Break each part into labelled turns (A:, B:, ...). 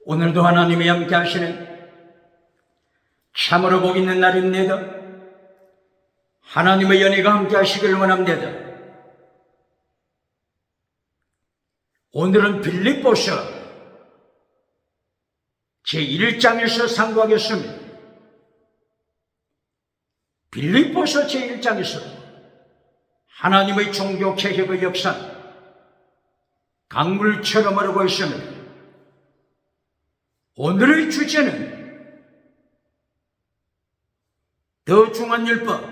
A: 오늘도 하나님이 함께 하시는 참으로 복 있는 날입니다. 하나님의 연혜가 함께 하시길 원합니다. 오늘은 빌립보서 제1장에서 상고하겠습니다. 빌립보서 제1장에서 하나님의 종교 개혁의 역사는 강물처럼 흐르고 있습니다. 오늘의 주제는 더 중한 율법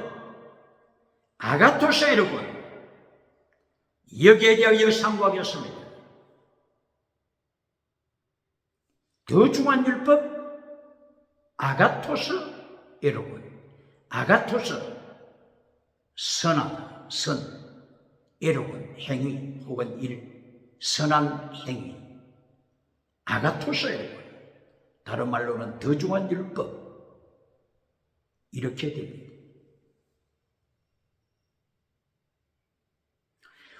A: 아가토스 여러분, 여기에 대하여 상고하겠습니다. 더 중한 율법 아가토스 여러분, 아가토스 선하다, 선 여러분, 행위 혹은 일, 선한 행위 아가토스 여러분, 다른 말로는 더 중한 율법 이렇게 됩니다.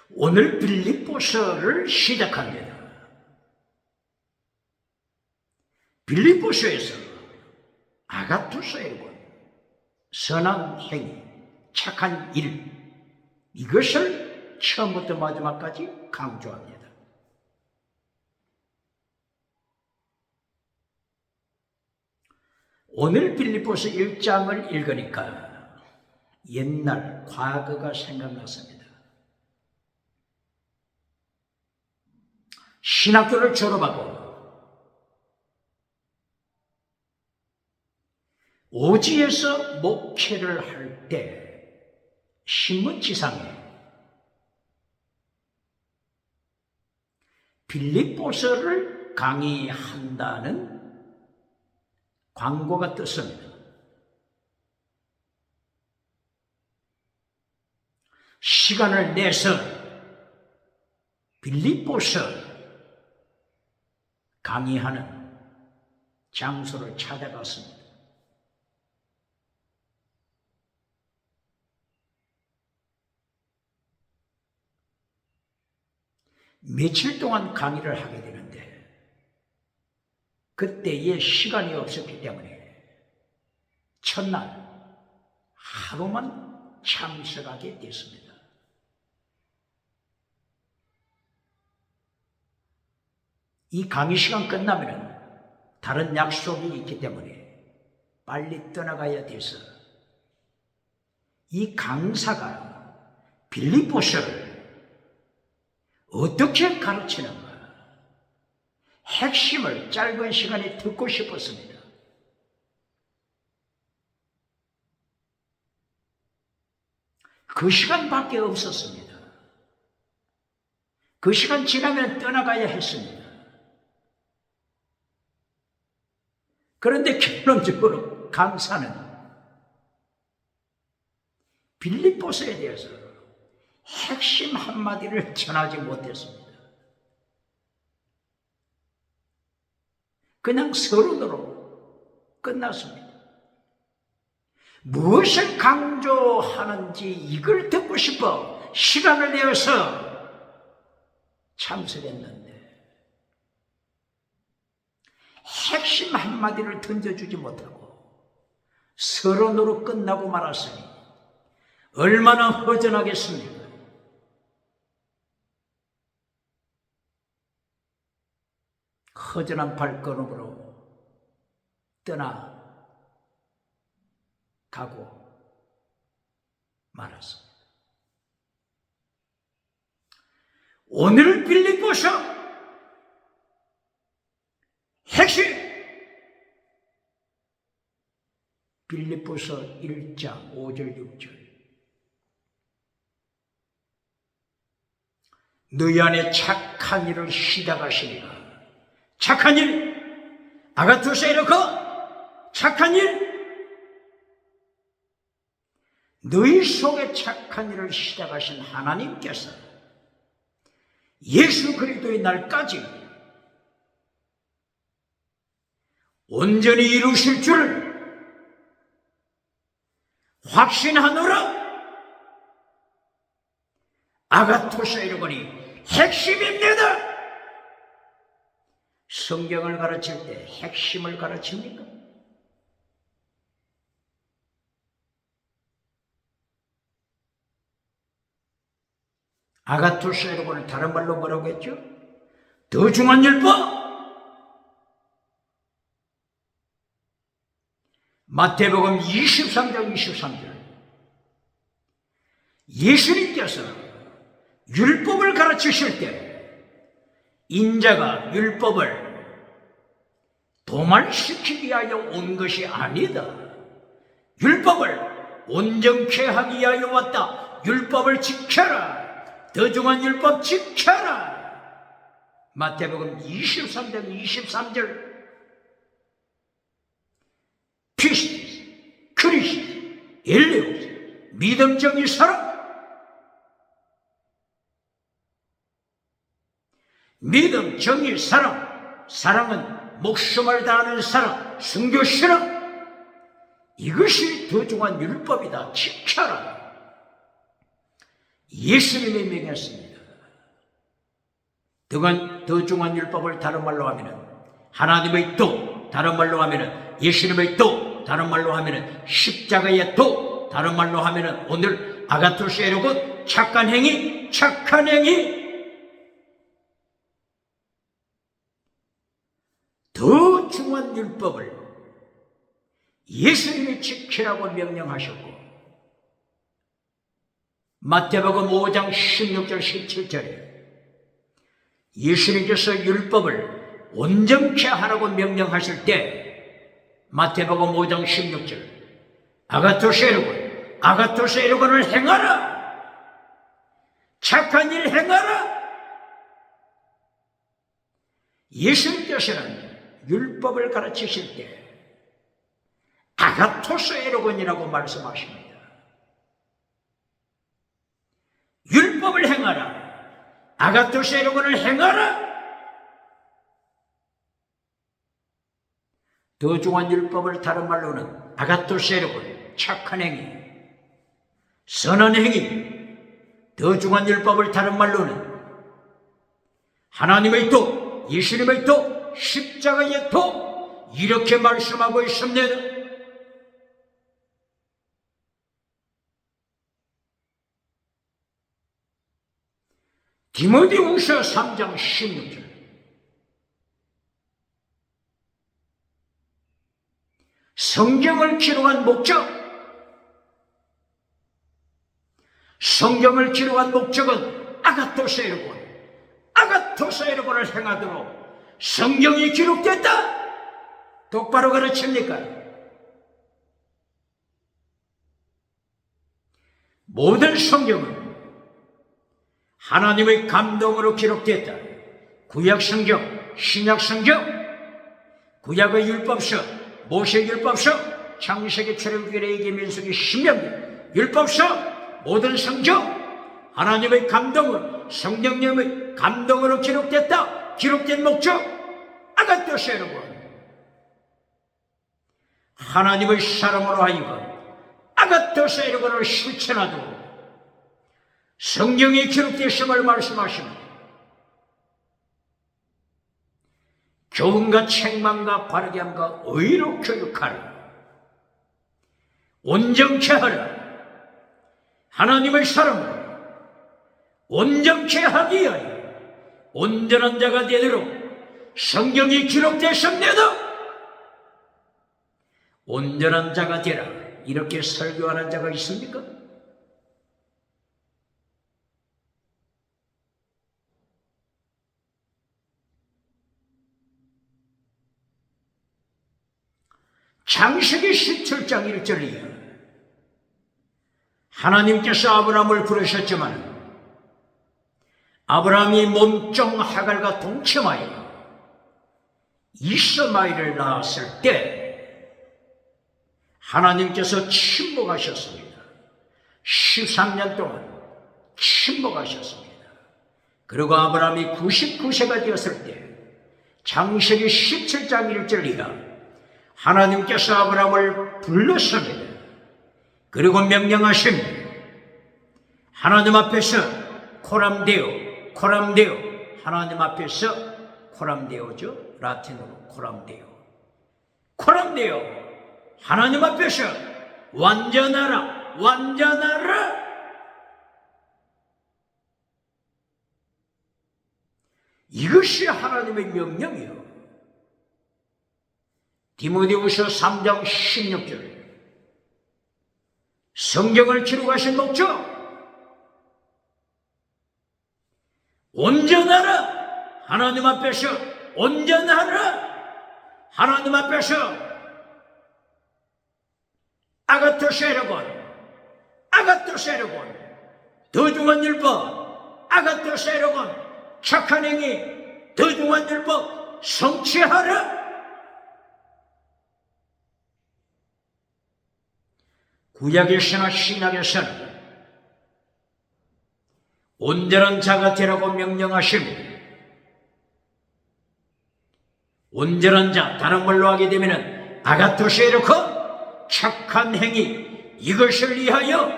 A: 오늘 빌립보서를 시작합니다. 빌립보서에서 아가토스 여러분, 선한 행위, 착한 일, 이것을 처음부터 마지막까지 강조합니다. 오늘 빌립보서 1장을 읽으니까 옛날 과거가 생각났습니다. 신학교를 졸업하고 오지에서 목회를 할 때 신문지상에 빌립보서를 강의한다는 광고가 떴습니다. 시간을 내서 빌립보서 강의하는 장소를 찾아갔습니다. 며칠 동안 강의를 하게 되는데 그때에 시간이 없었기 때문에 첫날 하루만 참석하게 됐습니다. 이 강의 시간 끝나면 다른 약속이 있기 때문에 빨리 떠나가야 돼서 이 강사가 빌립보서를 어떻게 가르치는가 핵심을 짧은 시간에 듣고 싶었습니다. 그 시간밖에 없었습니다. 그 시간 지나면 떠나가야 했습니다. 그런데 결론적으로 강사는 빌립보서에 대해서 핵심 한마디를 전하지 못했습니다. 그냥 서론으로 끝났습니다. 무엇을 강조하는지 이걸 듣고 싶어 시간을 내어서 참석했는데 핵심 한마디를 던져주지 못하고 서론으로 끝나고 말았으니 얼마나 허전하겠습니까? 허전한 발걸음으로 떠나가고 말았습니다. 오늘 빌립보서 핵심 빌립보서 1장 5절 6절 너희 안에 착한 일을 시작하시니라. 착한 일, 아가토스 에르코, 착한 일, 너희 속에 착한 일을 시작하신 하나님께서 예수 그리스도의 날까지 온전히 이루실 줄을 확신하노라. 아가토스 에르코니 핵심입니다. 성경을 가르칠 때 핵심을 가르칩니까? 아가토스 에르고를 다른 말로 뭐라고 했죠? 더 중한 율법! 마태복음 23장 23절. 예수님께서 율법을 가르치실 때 인자가 율법을 도말시키기 위하여 온 것이 아니다. 율법을 온전케 하기 위하여 왔다. 율법을 지켜라. 더 중한 율법 지켜라. 마태복음 23장 23절. 피스티스, 크리스티스, 엘레오스, 믿음적인 사랑. 믿음, 정의, 사랑. 사랑은 목숨을 다하는 사랑, 순교 신앙. 이것이 더 중한 율법이다. 지켜라. 예수님이 명했습니다. 더 중한 율법을 다른 말로 하면은 하나님의 도, 다른 말로 하면은 예수님의 도, 다른 말로 하면은 십자가의 도, 다른 말로 하면은 오늘 아가토스 에르고 착한 행위, 착한 행위. 더 중한 율법을 예수님이 지키라고 명령하셨고 마태복음 5장 16절 17절에 예수님께서 율법을 온전케 하라고 명령하실 때 마태복음 5장 16절 아가토스 에르고를 행하라. 착한 일 행하라. 예수님께서는 율법을 가르치실 때 아가토스 에르곤이라고 말씀하십니다. 율법을 행하라. 아가토스 에르곤을 행하라. 더 중한 율법을 다른 말로는 아가토스 에르곤, 착한 행위, 선한 행위. 더 중한 율법을 다른 말로는 하나님의 도, 예수님의 도, 십자가의 도, 이렇게 말씀하고 있습니다. 디모데후서 3장 16절. 성경을 기록한 목적. 성경을 기록한 목적은 아가토스 에르곤을 행하도록 성경이 기록됐다. 똑바로 가르칩니까? 모든 성경은 하나님의 감동으로 기록됐다. 구약 성경, 신약 성경, 구약의 율법서, 모세 율법서, 창세기, 출애굽기, 레위기, 민수기, 신명기, 율법서, 모든 성경 하나님의 감동으로, 성령님의 감동으로 기록됐다. 기록된 목적 아가토스 에르곤, 하나님의 사람으로 하여금 아가토스 에르곤을 실천하도록 성경에 기록되었음을 말씀하십니다. 교훈과 책망과 바르게 함과 의로 교육하라. 온전케 하라. 하나님의 사람으로 온전케 하기 위하여 온전한 자가 되도록 성경이 기록되었습니다. 온전한 자가 되라. 이렇게 설교하는 자가 있습니까? 창세기 17장 1절이에요. 하나님께서 아브라함을 부르셨지만 아브라함이 몸종 하갈과 동침하여 이스마엘을 낳았을 때 하나님께서 침묵하셨습니다. 13년 동안 침묵하셨습니다. 그리고 아브라함이 99세가 되었을 때 창세기 17장 1절이라 하나님께서 아브라함을 불렀습니다. 그리고 명령하십니다. 하나님 앞에서 코람데오, 하나님 앞에서 코람데오죠. 라틴어로 코람데오. 코람데오. 하나님 앞에서 완전하라. 완전하라. 이것이 하나님의 명령이요. 디모데후서 3장 16절. 성경을 기록하신 목적. 온전하라. 하나님 앞에서 온전하라. 하나님 앞에서 아가토세르곤, 아가토세르곤, 더중한 율법, 아가토세르곤, 착한 행위, 더중한 율법 성취하라. 구약에서나 신약에서는 온전한 자가 되라고 명령하십니다. 온전한 자, 다른 말로 하게 되면 아가토세르콘, 착한 행위, 이것을 위하여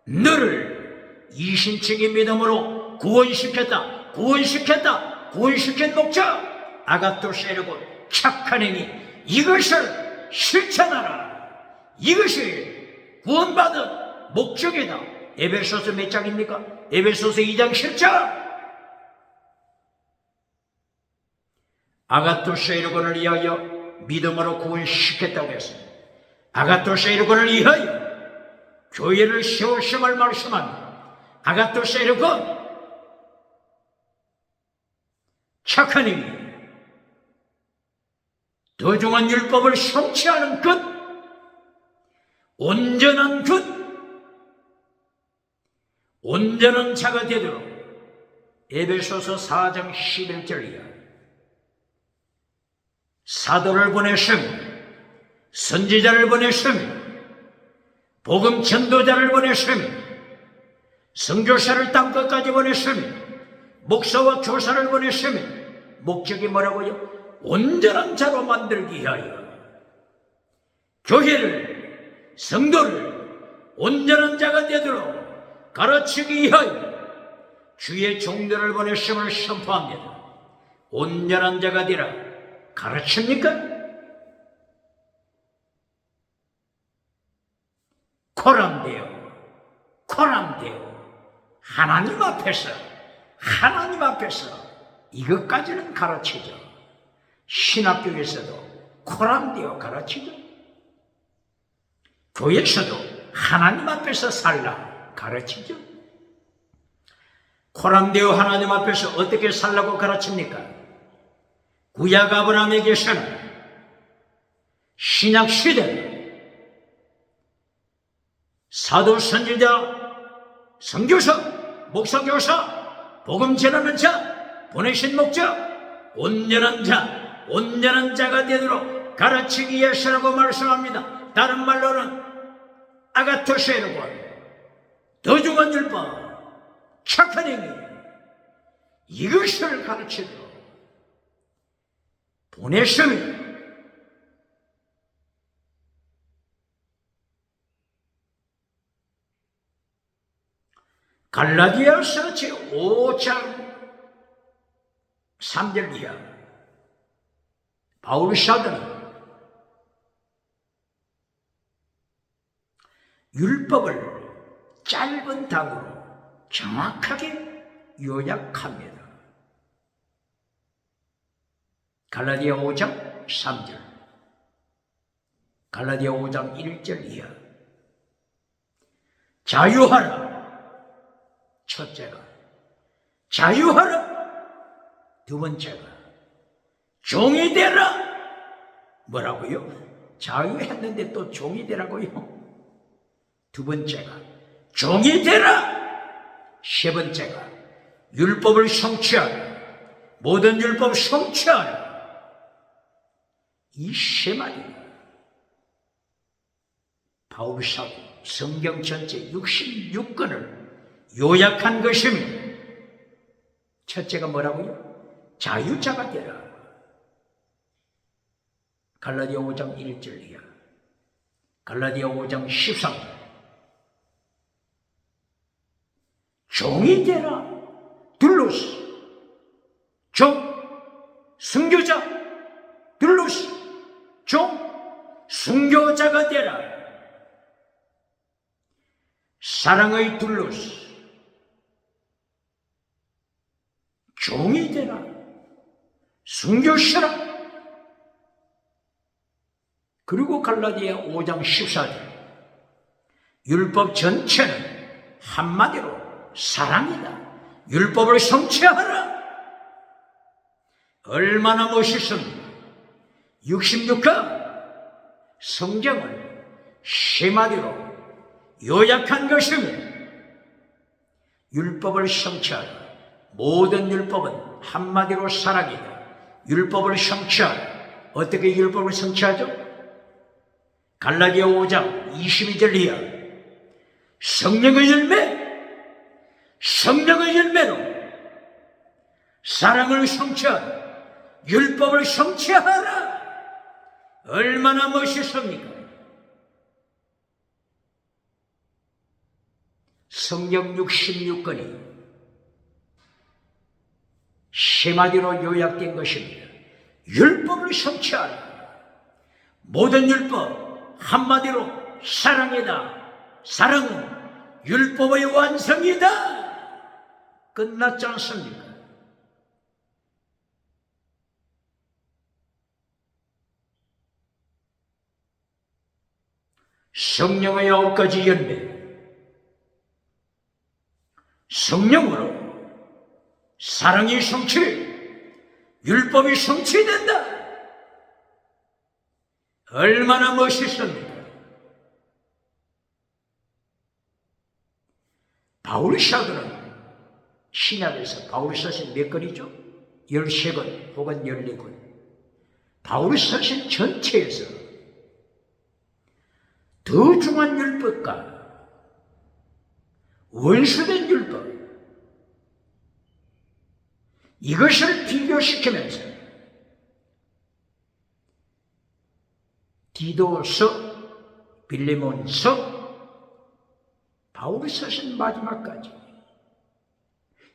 A: 너를 이신칭의 믿음으로 구원시켰다. 구원시켰다. 구원시킨 목적, 아가토세르콘, 착한 행위, 이것을 실천하라. 이것이 구원받은 목적이다. 에베소서 몇 장입니까? 에베소서 2장 10절. 아가토세르콘을 위하여 믿음으로 구원시켰다고 했습니다. 아가토세르콘을 위하여 교회를 세우심을 말씀합니다. 아가토세르콘, 착한 행위, 더중한 율법을 성취하는 것, 온전한 것, 온전한 자가 되도록 에베소서 4장 11절이야. 사도를 보내십니다. 선지자를 목자를 복음 전도자를 보내십니다. 선교사를 땅끝까지 보내십니다. 목사와 교사를 보내십니다. 목적이 뭐라고요? 온전한 자로 만들기 위하여 교회를, 성도를 온전한 자가 되도록 가르치기 위하여 주의 종들을 보내심을 선포합니다. 온전한 자가 되라. 가르칩니까? 코람데오, 코람데오. 하나님 앞에서 이것까지는 가르치죠. 신학교에서도 코람데오 가르치죠. 교회에서도 하나님 앞에서 살라 가르치죠. 코람데오 하나님 앞에서 어떻게 살라고 가르칩니까? 구약 아브라함에게서는 신약 시대 사도, 선지자, 선교사, 목사, 교사, 복음 전하는 자, 보내신 목적, 온전한 자, 온전한 자가 되도록 가르치기 위해서라고 말씀합니다. 다른 말로는 아가토세르콘, 더중한 율법, 착한 행위, 이것을 가르치도록 보내십니다. 갈라디아서 제5장 3절 이하 바울 사도는 율법을 짧은 단어로 정확하게 요약합니다. 갈라디아 5장 3절, 갈라디아 5장 1절 이하. 자유하라. 첫째가 자유하라. 두 번째가 종이 되라. 뭐라고요? 자유했는데 또 종이 되라고요? 두 번째가 종이 되라. 세 번째가 율법을 성취하라. 모든 율법 성취하라. 이 세 마디 바울 사도 성경 전체 66권을 요약한 것입니다. 첫째가 뭐라고요? 자유자가 되라. 갈라디아 5장 1절 이하, 갈라디아 5장 13절. 종이 되라. 둘로스, 종, 순교자, 둘루스, 종, 순교자가 되라. 사랑의 둘루스, 종이 되라. 순교시라. 그리고 갈라디아 5장 14절, 율법 전체는 한마디로 사랑이다. 율법을 성취하라. 얼마나 멋있습니까? 66가 성경을 세마디로 요약한 것입니다. 율법을 성취하라. 모든 율법은 한마디로 사랑이다. 율법을 성취하라. 어떻게 율법을 성취하죠? 갈라디아 5장 22절 이하, 성령의 열매로 사랑을 성취하라. 율법을 성취하라. 얼마나 멋있습니까? 성경 66권이 세마디로 요약된 것입니다. 율법을 성취하라. 모든 율법 한마디로 사랑이다. 사랑은 율법의 완성이다. 끝났지 않습니까? 성령의 9가지 열매, 성령으로 사랑이 성취, 율법이 성취된다. 얼마나 멋있습니까? 바울 사도는 신약에서 바울 서신 몇 권이죠? 13권 혹은 14권. 바울 서신 전체에서 더 중한 율법과 원수된 율법, 이것을 비교시키면서 디도서, 빌레몬서, 바울이 서신 마지막까지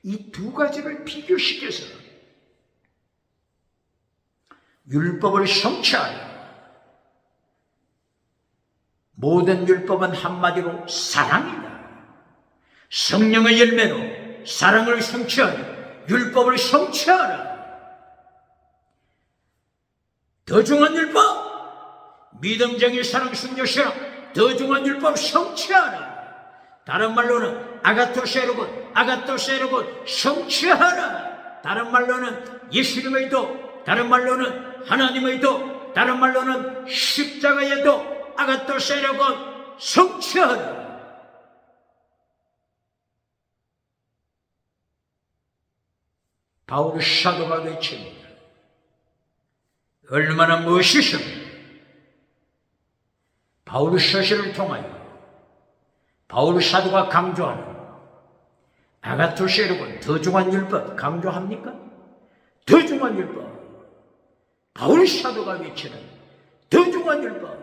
A: 이 두 가지를 비교시켜서 율법을 성취하라. 모든 율법은 한마디로 사랑이다. 성령의 열매로 사랑을 성취하라. 율법을 성취하라. 더 중한 율법, 믿음쟁이 사랑 순교시라. 더 중한 율법 성취하라. 다른 말로는 아가토세로군 성취하라. 다른 말로는 예수님의 도, 다른 말로는 하나님의 도, 다른 말로는 십자가의 도, 아가토세로군 성취하라. 바울 사도가 외칩니다. 얼마나 멋있습니까? 바울 서신을 통하여 바울 사도가 강조하는 아가토세로군 더 중한 율법 강조합니까? 더 중한 율법, 바울 사도가 외치는 더 중한 율법,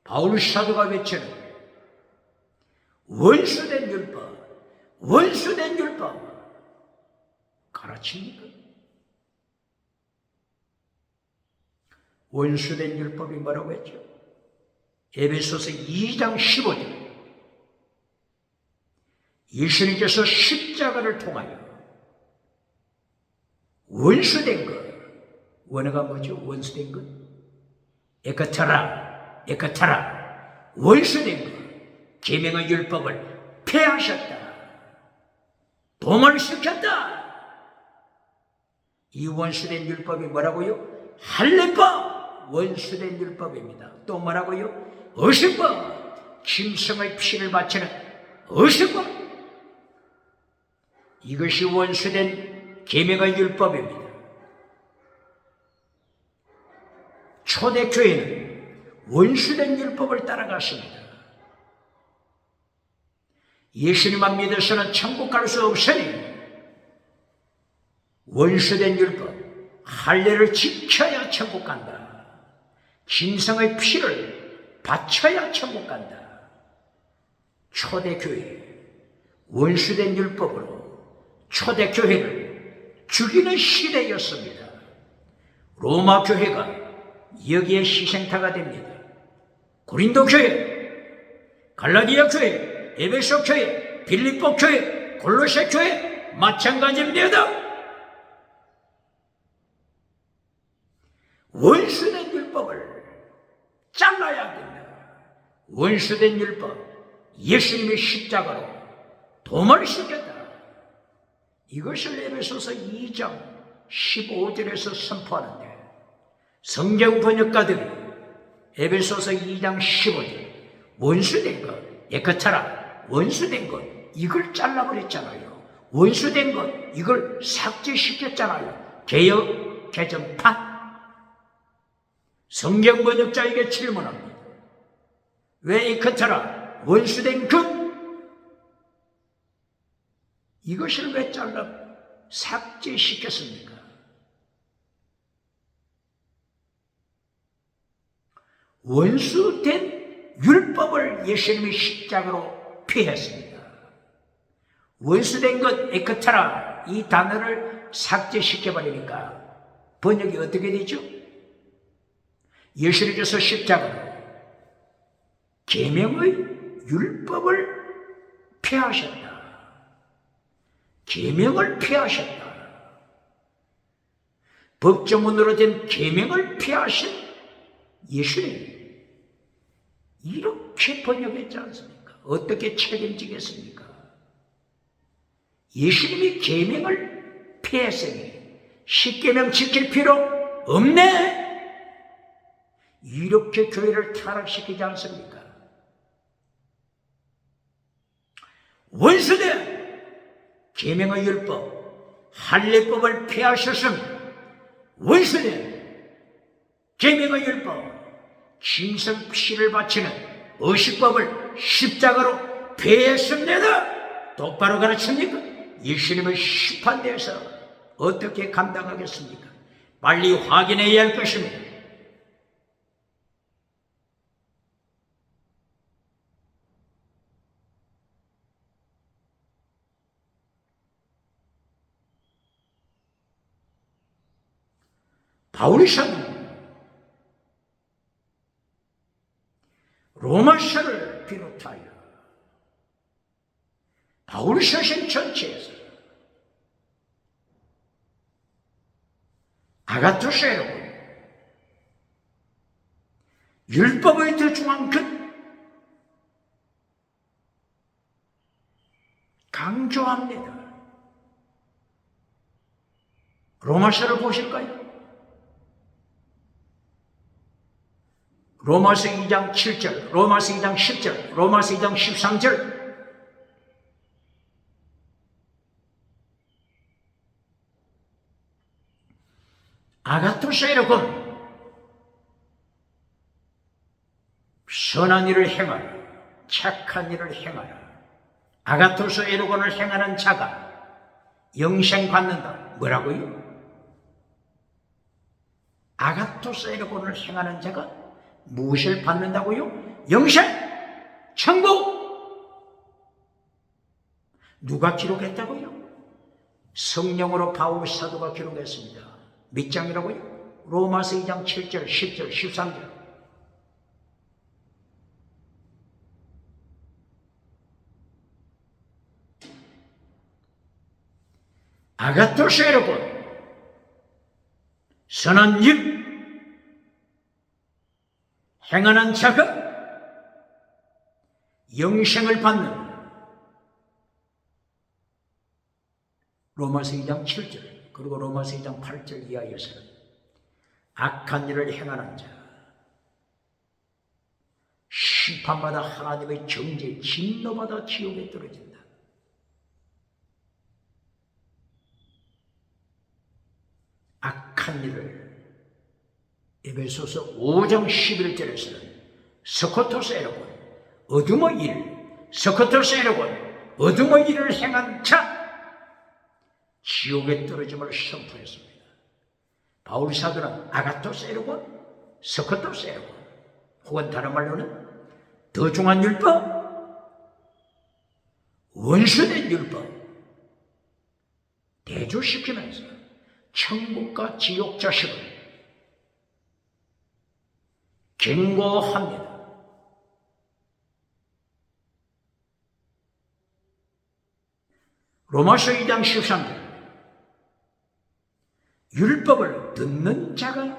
A: 바울 사도가 외치는 원수된 율법 가르칩니까? 원수된 율법이 뭐라고 했죠? 에베소서 2장 15절, 예수님께서 십자가를 통하여 원수된 것, 원어가 뭐죠? 원수된 것, 에카타라, 원수된 것, 계명의 율법을 폐하셨다. 도말시켰다. 이 원수된 율법이 뭐라고요? 할례법, 원수된 율법입니다. 또 뭐라고요? 어신법, 짐승의 피를 바치는 어신법. 이것이 원수된 계명의 율법입니다. 초대교회는 원수된 율법을 따라갔습니다. 예수님만 믿어서는 천국 갈 수 없으니 원수된 율법, 할례를 지켜야 천국 간다. 짐승의 피를 바쳐야 천국 간다. 초대교회, 원수된 율법으로 초대교회를 죽이는 시대였습니다. 로마 교회가 여기에 희생타가 됩니다. 고린도 교회, 갈라디아 교회, 에베소 교회, 빌립보 교회, 골로새 교회 마찬가지입니다. 원수된 율법을 잘라야 된다. 원수된 율법, 예수님의 십자가로 도말시켰다. 이것을 에베소서 2장 15절에서 선포하는데, 성경 번역가들이 에베소서 2장 15절 원수된 것, 에크타라, 원수된 것 이걸 잘라버렸잖아요. 원수된 것 이걸 삭제시켰잖아요. 개역 개정판. 성경 번역자에게 질문합니다. 왜 에크타라, 원수된 것 이것을 왜 잘라 삭제시켰습니까? 원수된 율법을 예수님이 십자가로 피했습니다. 원수된 것 에크타라 이 단어를 삭제시켜버리니까 번역이 어떻게 되죠? 예수님께서 십자가로 계명의 율법을 폐하셨다. 계명을 폐하셨다. 법조문으로 된 계명을 폐하신 예수님, 이렇게 번역했지 않습니까? 어떻게 책임지겠습니까? 예수님이 계명을 폐했으니 십계명 지킬 필요 없네. 이렇게 교회를 타락시키지 않습니까? 원수된 계명의 율법, 할례법을 폐하셨음. 원수된 계명의 율법, 짐승 피를 바치는 의식법을 십자가로 폐했습니다. 똑바로 가르칩니까? 예수님의 심판대에서 어떻게 감당하겠습니까? 빨리 확인해야 할 것입니다. 바울서는 로마서를 비롯하여 바울서신 전체에서 아가토스에는 율법의 더 중한 것 강조합니다. 로마서를 보실까요? 로마서 2장 7절, 로마서 2장 10절, 로마서 2장 13절. 아가토스에로군 선한 일을 행하라, 착한 일을 행하라. 아가토스 에로곤을 행하는 자가 영생 받는다. 뭐라고요? 아가토스 에로곤을 행하는 자가 무엇을 받는다고요? 영생, 천국. 누가 기록했다고요? 성령으로 바울 사도가 기록했습니다. 몇 장이라고요? 로마서 2장 7절, 10절, 13절. 아가토스 에로곤 선한 일 행하는 자가 영생을 받는 로마서 2장 7절 그리고 로마서 2장 8절 이하에서는 악한 일을 행하는 자 심판받아 하나님의 정죄 진노받아 지옥에 떨어진다. 악한 일을 에베소서 5장 11절에서는 스코토스 에로곤 어둠의 일, 스코토스 에로곤 어둠의 일을 행한 자 지옥에 떨어짐을 선포했습니다. 바울 사도는 아가토스 에로곤, 스코토스 에로곤 혹은 다른 말로는 더 중한 율법, 원수된 율법 대조시키면서 천국과 지옥 자식을 경고합니다. 로마서 2장 13절 율법을 듣는 자가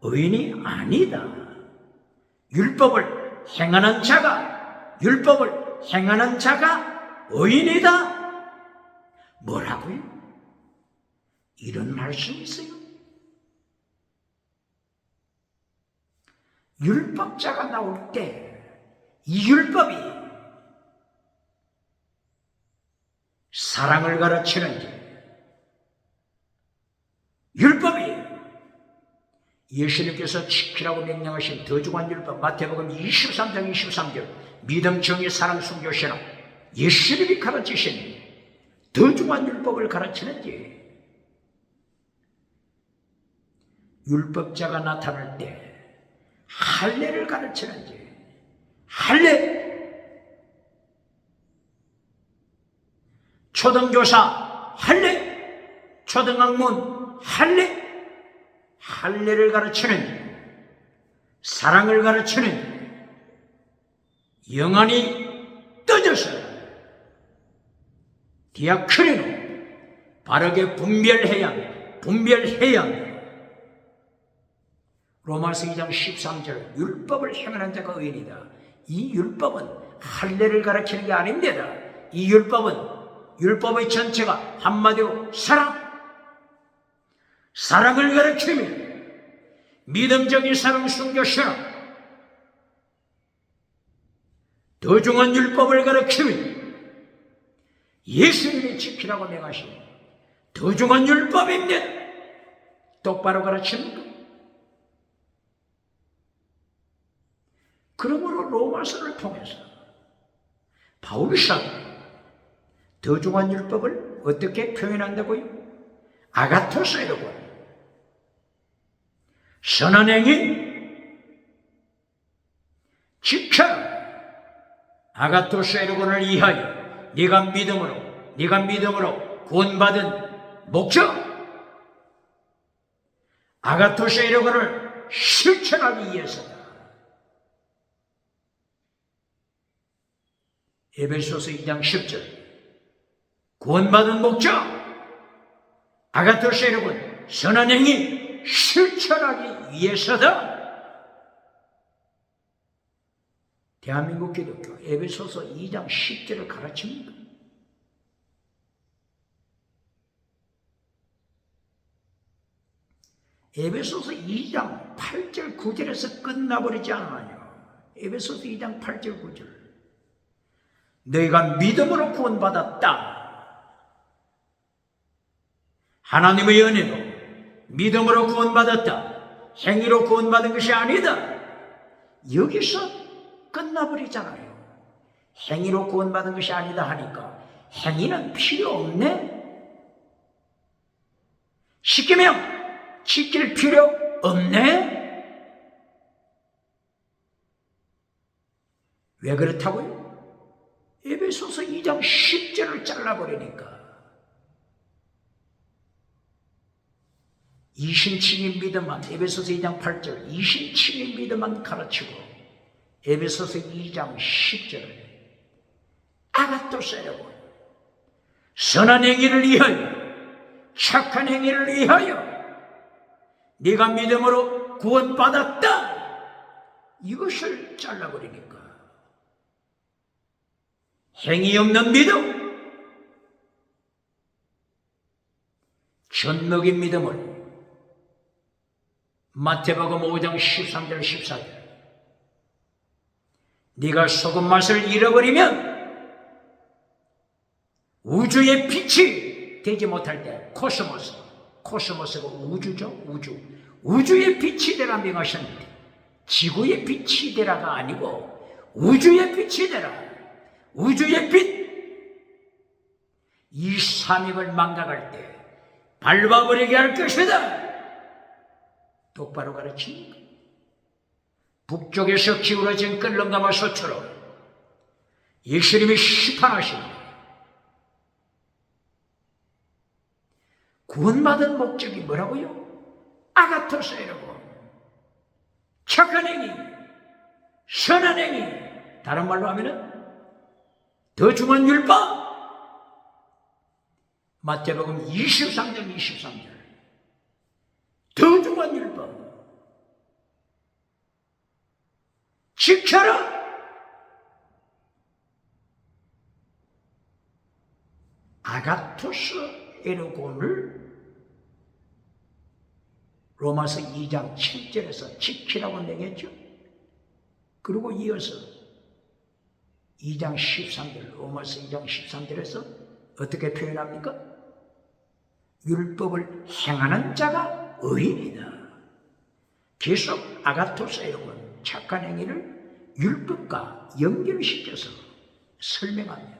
A: 의인이 아니다. 율법을 행하는 자가 의인이다. 뭐라고요? 이런 말씀이 있어요. 율법자가 나올 때 이 율법이 사랑을 가르치는지, 율법이 예수님께서 지키라고 명령하신 더중한 율법 마태복음 23장 23절 믿음, 정의, 사랑, 순교, 신앙 예수님이 가르치신 더중한 율법을 가르치는지, 율법자가 나타날 때 할례를 가르치는지, 할례 초등교사 할례, 초등학문 할례를 가르치는지, 사랑을 가르치는지, 영안이 떠져서 디아크리노 바르게 분별해야 합니다. 로마서 2장 13절 율법을 행하는 자가 의인이다. 이 율법은 할례를 가르치는 게 아닙니다. 이 율법의 전체가 한마디로 사랑을 가르치며 믿음적인 사랑, 순교, 신앙 더중한 율법을 가르치며 예수님이 지키라고 명하신 더중한 율법입니다. 똑바로 가르칩니까? 그러므로 로마서를 통해서 바울 사도는 더중한 율법을 어떻게 표현한다고요? 아가토스라고 선한 행위 지켜 아가토스라고를 위하여 네가 믿음으로 구원받은 목적 아가토스라고를 실천하기 위해서다. 에베소서 2장 10절 구원받은 목적 아가토스라고는 선한 행위 실천하기 위해서다. 대한민국 기독교 에베소서 2장 10절을 가르칩니다. 에베소서 2장 8절 9절에서 끝나버리지 않아요. 에베소서 2장 8절 9절 너희가 믿음으로 구원받았다. 하나님의 은혜로 믿음으로 구원받았다. 행위로 구원받은 것이 아니다. 여기서 끝나버리잖아요. 행위로 구원받은 것이 아니다 하니까 행위는 필요 없네? 시키면 지킬 필요 없네? 왜 그렇다고요? 에베소서 2장 10절을 잘라버리니까 이신칭의 믿음만 에베소서 2장 8절 이신칭의 믿음만 가르치고 에베소서 2장 10절을 아가토스라고 선한 행위를 위하여 착한 행위를 위하여 네가 믿음으로 구원받았다. 이것을 잘라버리니까 행위 없는 믿음, 젖먹인 믿음을 마태복음 5장 13절 14절 네가 소금 맛을 잃어버리면 우주의 빛이 되지 못할 때 코스모스가 우주죠. 우주의 빛이 되라 명하셨는데 지구의 빛이 되라가 아니고 우주의 빛이 되라. 우주의 빛 이 삼위를 망각할 때 밟아버리게 할 것이다. 똑바로 가르칩니다. 북쪽에서 기울어진 끓는가마 소처럼 예수님이 심판하십니다. 구원받은 목적이 뭐라고요? 아가토스라고 착한 행위, 선한 행위, 다른 말로 하면은 더 중한 율법. 마태복음 23장 23절. 더 중한 율법. 지켜라. 아가토스 에르곤을 로마서 2장 7절에서 지키라고 명했죠. 그리고 이어서 2장 13절, 로마서 2장 13절에서 어떻게 표현합니까? 율법을 행하는 자가 의인이다. 계속 아가토스 에르곤, 착한 행위를 율법과 연결시켜서 설명합니다.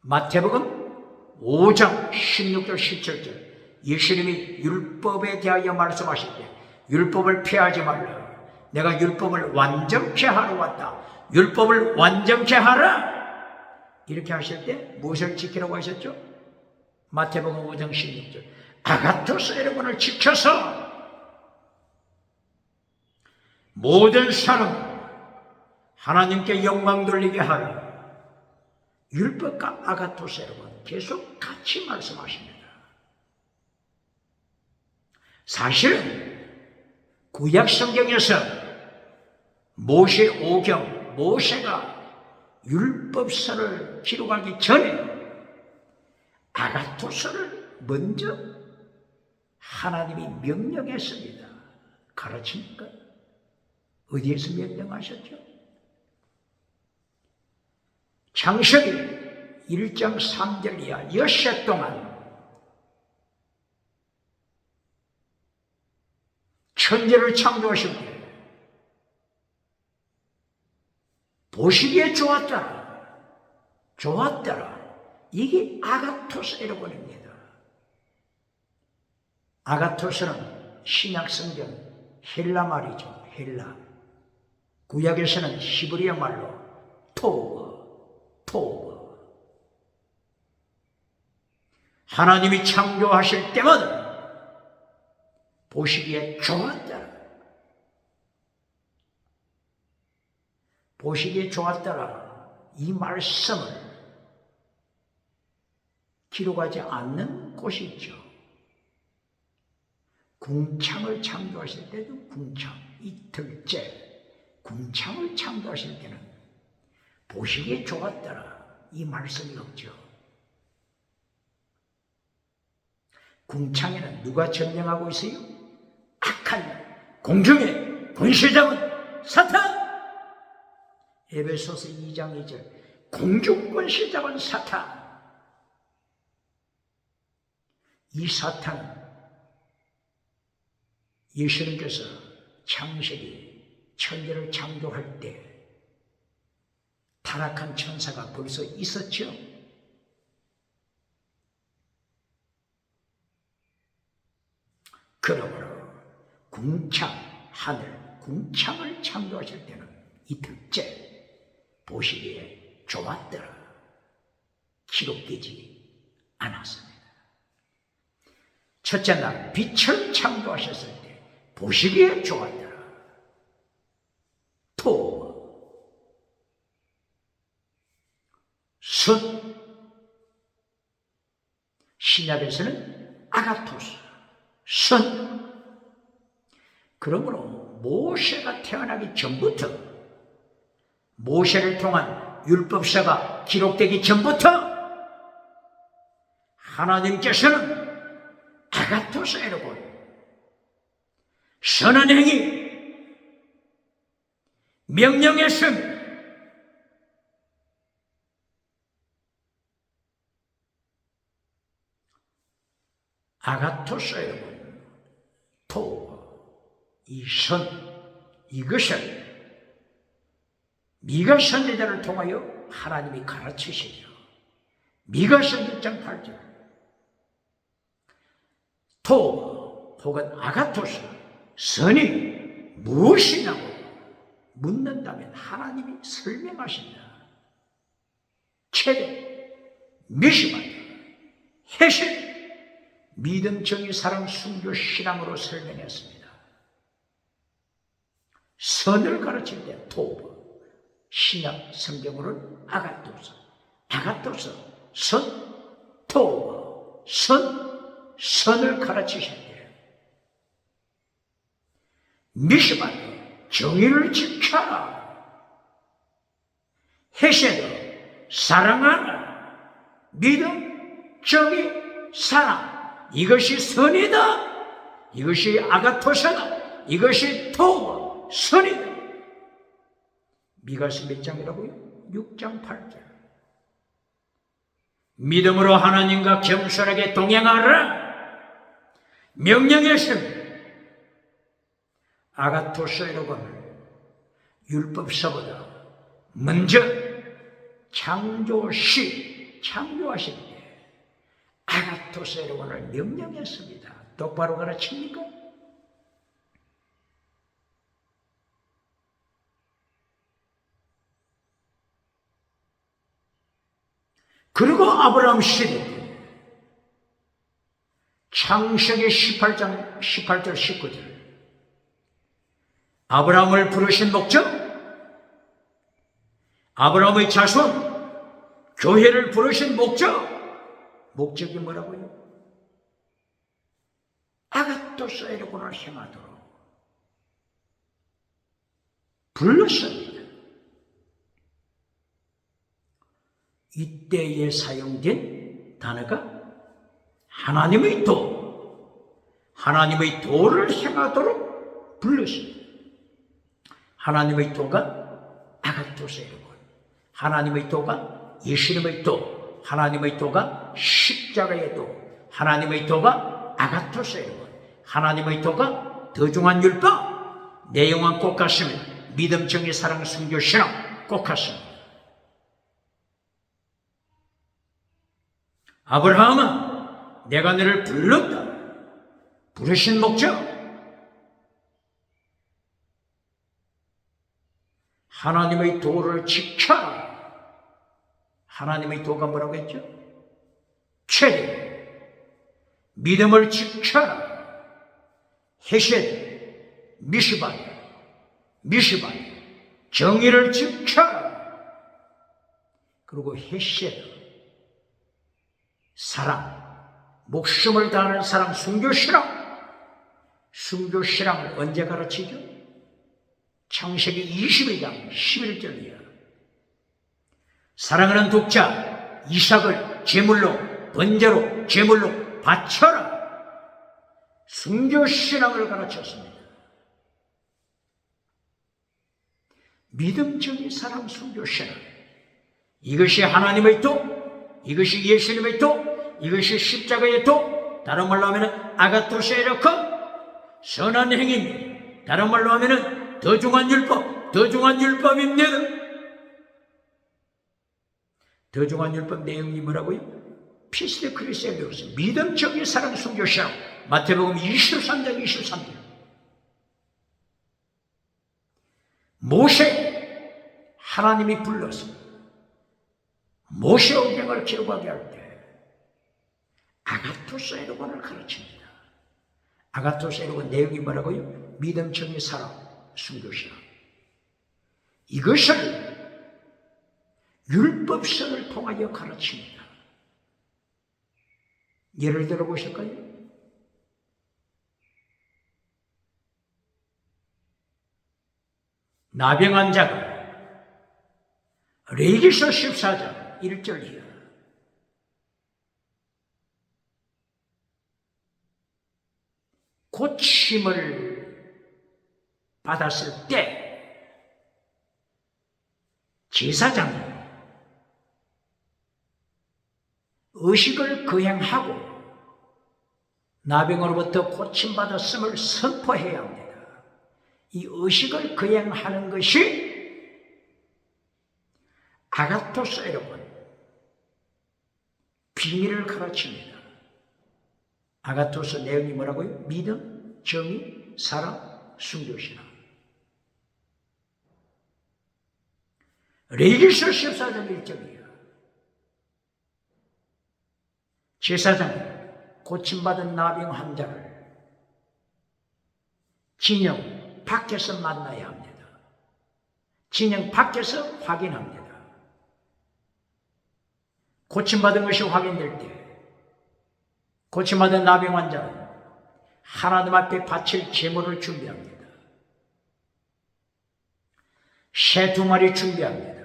A: 마태복음 5장 16절 17절, 예수님이 율법에 대하여 말씀하실 때 율법을 폐하지 말라. 내가 율법을 완전케 하러 왔다. 율법을 완전케 하라. 이렇게 하실 때 무엇을 지키라고 하셨죠? 마태복음 5장 16절. 아가토스 에르곤을 지켜서 모든 사람 하나님께 영광 돌리게 하라. 율법과 아가토스 에르곤 계속 같이 말씀하십니다. 사실은 구약 성경에서 모세 오경, 모세가 율법서를 기록하기 전에 아가토스를 먼저 하나님이 명령했습니다. 가르칩니까? 어디에서 명령하셨죠? 창세기 1장 3절 이하 엿새 동안 천지를 창조하실 때 보시기에 좋았더라. 좋았더라. 이게 아가토스 에르곤입니다. 아가토스는 신약 성경 헬라 말이죠. 헬라. 구약에서는 히브리어 말로 토브. 하나님이 창조하실 때마다 보시기에 좋았더라. 보시기에 좋았더라. 이 말씀을 기록하지 않는 곳이 있죠. 궁창을 창조하실 때도 궁창, 이틀째 궁창을 창조하실 때는 보시기에 좋았더라. 이 말씀이 없죠. 궁창에는 누가 점령하고 있어요? 악한 공중의 권세 잡은 사탄. 에베소서 2장 2절. 공중 권세 잡은 사탄. 이 사탄은 예수님께서 창세기 천지를 창조할 때 타락한 천사가 벌써 있었죠. 그러므로 궁창, 하늘, 궁창을 창조하실 때는 이틀째 보시기에 좋았더라. 기록되지 않았습니다. 첫째 날 빛을 창조하셨을 때 보시기에 좋았더라. 선. 신약에서는 아가토스, 선. 그러므로 모세가 태어나기 전부터, 모세를 통한 율법서가 기록되기 전부터 하나님께서는 아가토스 에르곤, 선한 행위, 명령했습니다. 아가토스 에르곤, 이 선, 이것을 미가 선지자를 통하여 하나님이 가르치시죠. 미가 선지장 8절. 혹은 아가토스, 선이 무엇이냐고 묻는다면 하나님이 설명하신다. 체력, 미심하다, 해실, 믿음, 정의, 사랑, 순교, 신앙으로 설명했습니다. 선을 가르칠 때 토브, 신약 성경으로는 아가토스, 아가토스, 선, 토브, 선을 가르치실 때 미시바, 정의를 지켜라. 헤세드, 사랑하라. 믿음, 정의, 사랑. 이것이 선이다. 이것이 아가토스다. 이것이 토브, 선이다. 미가서 몇 장이라고요? 6장 8절. 믿음으로 하나님과 겸손하게 동행하라. 명령했습니다. 아가토스 여러분을 율법서보다 먼저 창조하실 때 아가토스 여러분을 명령했습니다. 똑바로 가르칩니까? 그리고 아브라함 시대 창세기 18장 18절 19절 아브라함을 부르신 목적, 아브라함의 자손 교회를 부르신 목적이 뭐라고요? 아가토스 에르곤을 행하도록 불렀습니다. 이때에 사용된 단어가 하나님의 도를 행하도록 불렀습니다. 하나님의 도가 아가토스 에르곤, 하나님의 도가 예수님의 도, 하나님의 도가 십자가의 도, 하나님의 도가 아가토스 에르곤, 하나님의 도가 더중한 율법, 내용은 꼭 같습니다. 믿음, 정의, 사랑, 순교, 신앙 꼭 같습니다. 아브라함은 내가 너를 불렀다. 부르신 목적, 하나님의 도를 지켜라. 하나님의 도가 뭐라고 했죠? 최대. 믿음을 지켜라. 헤세드, 미시바, 정의를 지켜라. 그리고 헤세드, 사랑, 목숨을 다하는 사랑, 순교신앙을 언제 가르치죠? 창세기 22장 11절이야. 사랑하는 독자, 이삭을 번제로 바쳐라. 순교신앙을 가르쳤습니다. 믿음, 정의, 사랑, 순교신앙. 이것이 하나님의 도, 이것이 예수님의 도, 이것이 십자가의 도, 다른 말로 하면 아가토스의 율법, 선한 행위입니다. 다른 말로 하면 더중한 율법입니다. 더중한 율법 내용이 뭐라고요? 피스데 크리스티안이었어요. 믿음, 정의, 사랑, 순교, 신앙. 마태복음 23장 23절. 모세, 하나님이 불러서 모세 운명을 기록하게 할 때 아가토스 에르곤을 가르칩니다. 아가토스 에르곤 내용이 뭐라고요? 믿음, 정의, 사랑, 순교신앙. 이것을 율법서를 통하여 가르칩니다. 예를 들어 보실까요? 나병한 자가 레위기서 14장 1절 이하 고침을 받았을 때 제사장이 의식을 거행하고 나병으로부터 고침받았음을 선포해야 합니다. 이 의식을 거행하는 것이 아가토스 에르곤, 비밀을 가르칩니다. 아가토스 내용이 뭐라고요? 믿음, 정의, 사랑, 순교신앙. 레위기서 14장 1절이에요. 제사장이 고침받은 나병 환자를 진영 밖에서 만나야 합니다. 진영 밖에서 확인합니다. 고침받은 것이 확인될 때 고침받은 나병 환자는 하나님 앞에 바칠 제물을 준비합니다. 새 2마리 준비합니다.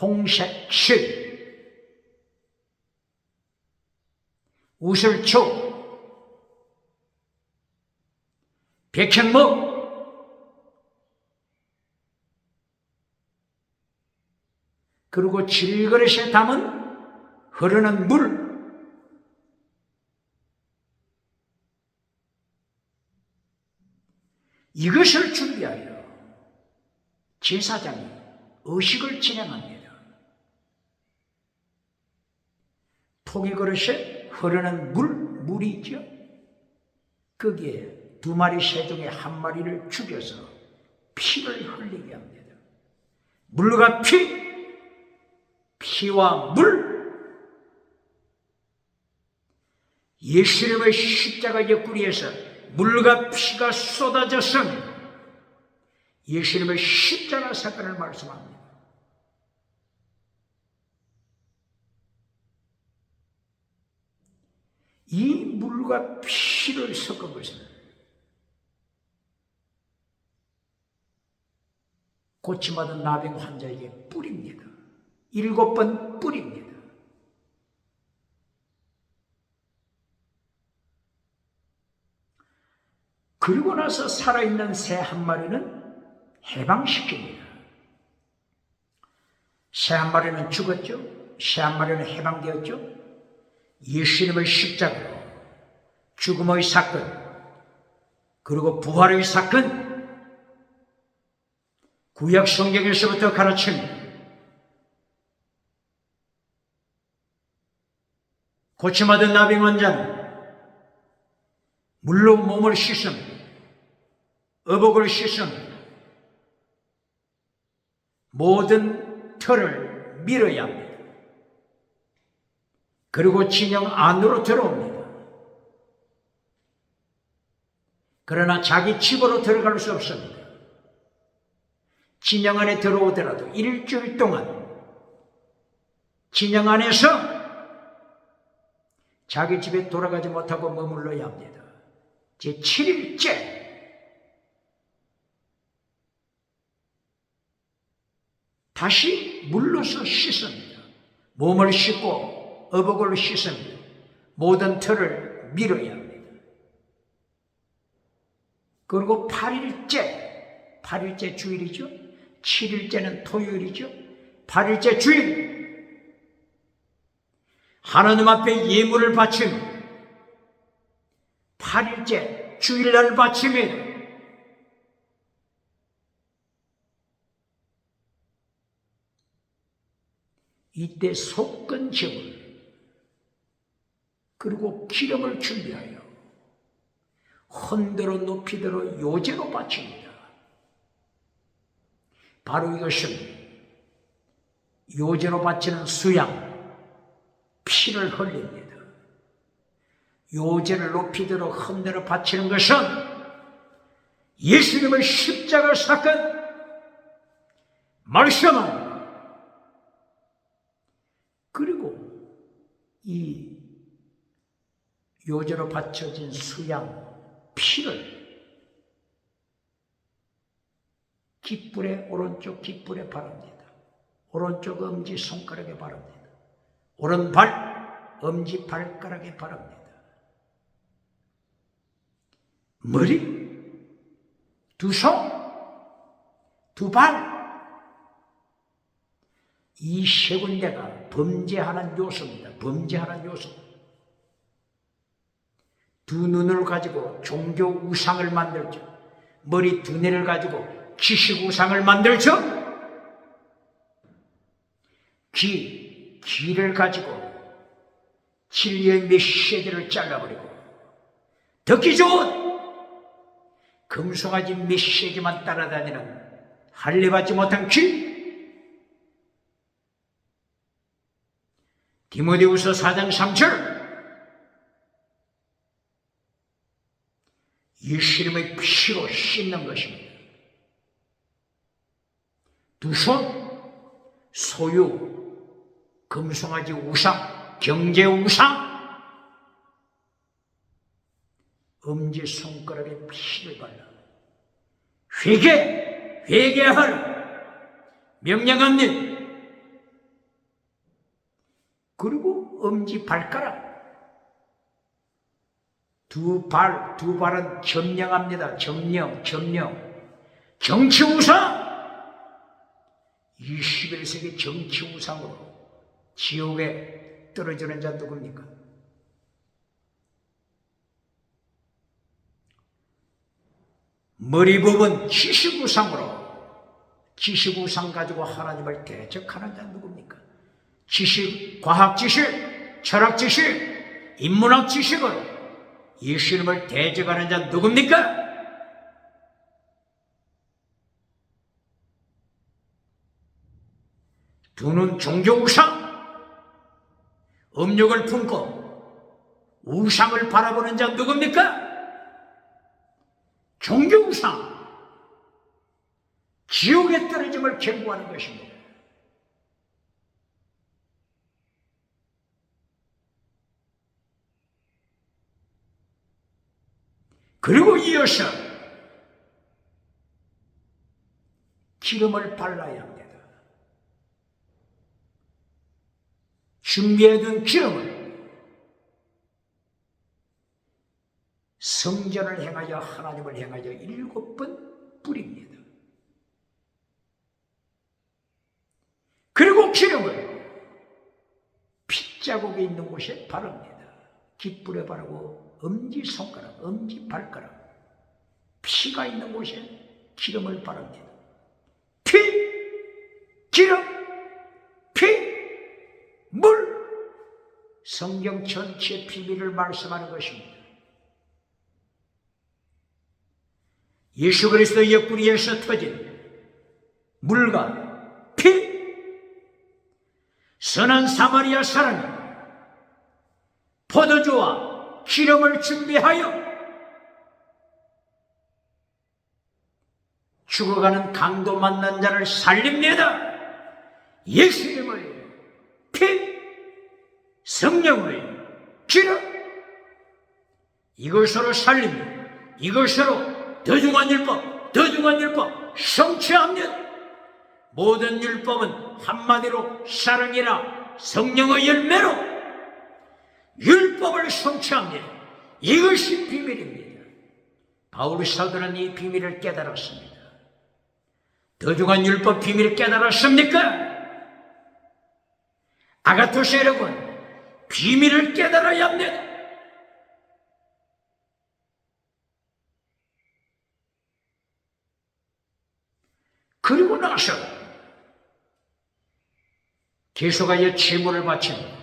A: 홍색 실, 우슬초, 백향목, 그리고 질그릇에 담은 흐르는 물, 이것을 준비하여 제사장이 의식을 진행합니다. 토기 그릇에 흐르는 물이 있죠. 거기에 2마리 새 중에 1마리를 죽여서 피를 흘리게 합니다. 물과 피와 물, 예수님의 십자가 옆구리에서 물과 피가 쏟아졌습니다. 예수님의 십자가 사건을 말씀합니다. 이 물과 피를 섞은 것은 고침받은 나병 환자에게 뿌립니다. 7번 뿌립니다. 그리고 나서 살아있는 새 1마리는 해방시킵니다. 새 1마리는 죽었죠. 새 1마리는 해방되었죠. 예수님의 십자가로 죽음의 사건, 그리고 부활의 사건, 구약 성경에서부터 가르칩니다. 고침받은 나병 환자는 물로 몸을 씻습니다. 의복을 씻습니다. 모든 털을 밀어야 합니다. 그리고 진영 안으로 들어옵니다. 그러나 자기 집으로 들어갈 수 없습니다. 진영 안에 들어오더라도 일주일 동안 진영 안에서 자기 집에 돌아가지 못하고 머물러야 합니다. 제7일째 다시 물로서 씻습니다. 몸을 씻고 의복을 씻습니다. 모든 털을 밀어야 합니다. 그리고 8일째 주일이죠. 7일째는 토요일이죠. 8일째 주일, 하나님 앞에 예물을 바칩니다. 8일째 주일날 바칩니다. 이때 섞은 제물, 그리고 기름을 준비하여 헌대로 높이대로 요제로 바칩니다. 바로 이것은 요제로 바치는 수양, 피를 흘립니다. 요제를 높이대로 헌대로 바치는 것은 예수님의 십자가 사건 말씀은, 그리고 이 요제로 바쳐진 수양 피를 깃불에, 오른쪽 깃불에 바릅니다. 오른쪽 엄지 손가락에 바릅니다. 오른발 엄지 발가락에 바릅니다. 머리, 두 손, 두 발, 이 세 군데가 범죄하는 요소입니다. 범죄하는 요소. 두 눈을 가지고 종교 우상을 만들죠. 머리 2네를 가지고 지식 우상을 만들죠. 귀를 가지고 진리의 메시지를 잘라버리고 듣기 좋은 금송아지 메시지만 따라다니는 할례받지 못한 귀. 디모데후서 4장 3절, 예수님의 피로 씻는 것입니다. 두 손, 소유, 금송아지 우상, 경제 우상, 엄지손가락에 피를 발라 회개하라 명령합니다. 그리고 엄지발가락 두 발은 점령합니다. 점령. 정치우상 21세기 정치우상으로 지옥에 떨어지는 자 누굽니까? 머리 부분 지식우상으로 지식우상 가지고 하나님을 대적하는 자 누굽니까? 과학 지식, 철학 지식, 인문학 지식으로 예수님을 대적하는 자 누굽니까? 두 눈 종교 우상, 음욕을 품고 우상을 바라보는 자 누굽니까? 종교 우상, 지옥에 떨어짐을 경고하는 것입니다. 그리고 이어서 기름을 발라야 합니다. 준비해둔 기름을 성전을 행하여 하나님을 행하여 7번 뿌립니다. 그리고 기름을 핏자국이 있는 곳에 바릅니다. 깃불에 바르고 엄지손가락, 엄지발가락, 피가 있는 곳에 기름을 바릅니다. 피, 기름, 피, 물, 성경 전체 비밀을 말씀하는 것입니다. 예수 그리스도의 옆구리에서 터진 물과 피, 선한 사마리아 사람이 포도주와 기름을 준비하여 죽어가는 강도 만난 자를 살립니다. 예수님의 피, 성령의 기름, 이것으로 살립니다. 이것으로 더 중한 율법 성취합니다. 모든 율법은 한마디로 사랑이라 성령의 열매로 율법을 성취합니다. 이것이 비밀입니다. 바울 사도는 이 비밀을 깨달았습니다. 더 중한 율법 비밀을 깨달았습니까? 아가토스 여러분, 비밀을 깨달아야 합니다. 그리고 나서 계속하여 제물을 바칩니다.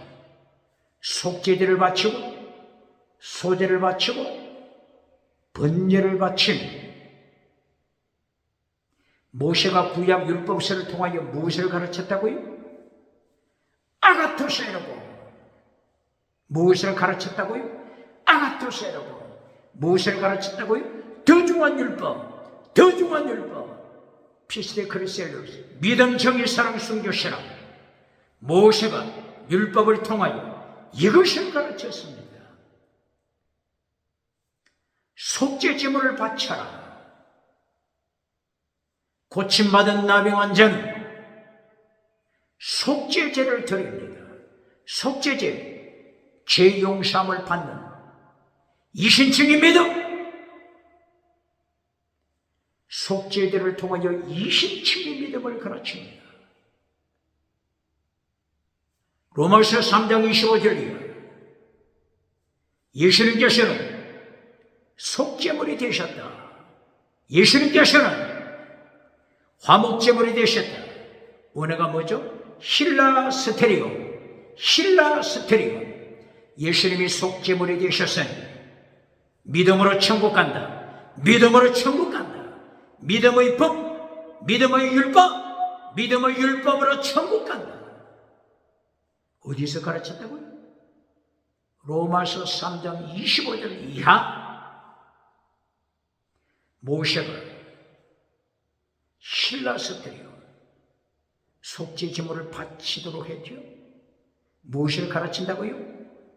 A: 속죄제를 바치고 소제를 바치고 번제를 바칩니다. 모세가 구약 율법서를 통하여 무엇을 가르쳤다고요? 아가토세라고. 무엇을 가르쳤다고요? 아가토세라고. 무엇을 가르쳤다고요? 더 중한 율법. 피스데 크리셀루스. 믿음, 정의, 사랑, 순교, 신앙. 모세가 율법을 통하여 이것을 가르쳤습니다. 속죄 제물을 바쳐라. 고침받은 나병 자는 속죄제를 드립니다. 속죄제, 죄 용서함을 받는 이신층의 믿음. 속죄제를 통하여 이신층의 믿음을 가르칩니다. 로마서 3장 25절이요. 예수님께서는 속죄물이 되셨다. 예수님께서는 화목제물이 되셨다. 원어가 뭐죠? 힐라스테리오. 예수님이 속죄물이 되셨으니 믿음으로 천국 간다. 믿음의 법, 믿음의 율법으로 천국 간다. 어디서 가르쳤다고요? 로마서 3장 25절 이하. 모세가 신라서들이요 속죄 제물을 바치도록 했죠. 무엇을 가르친다고요?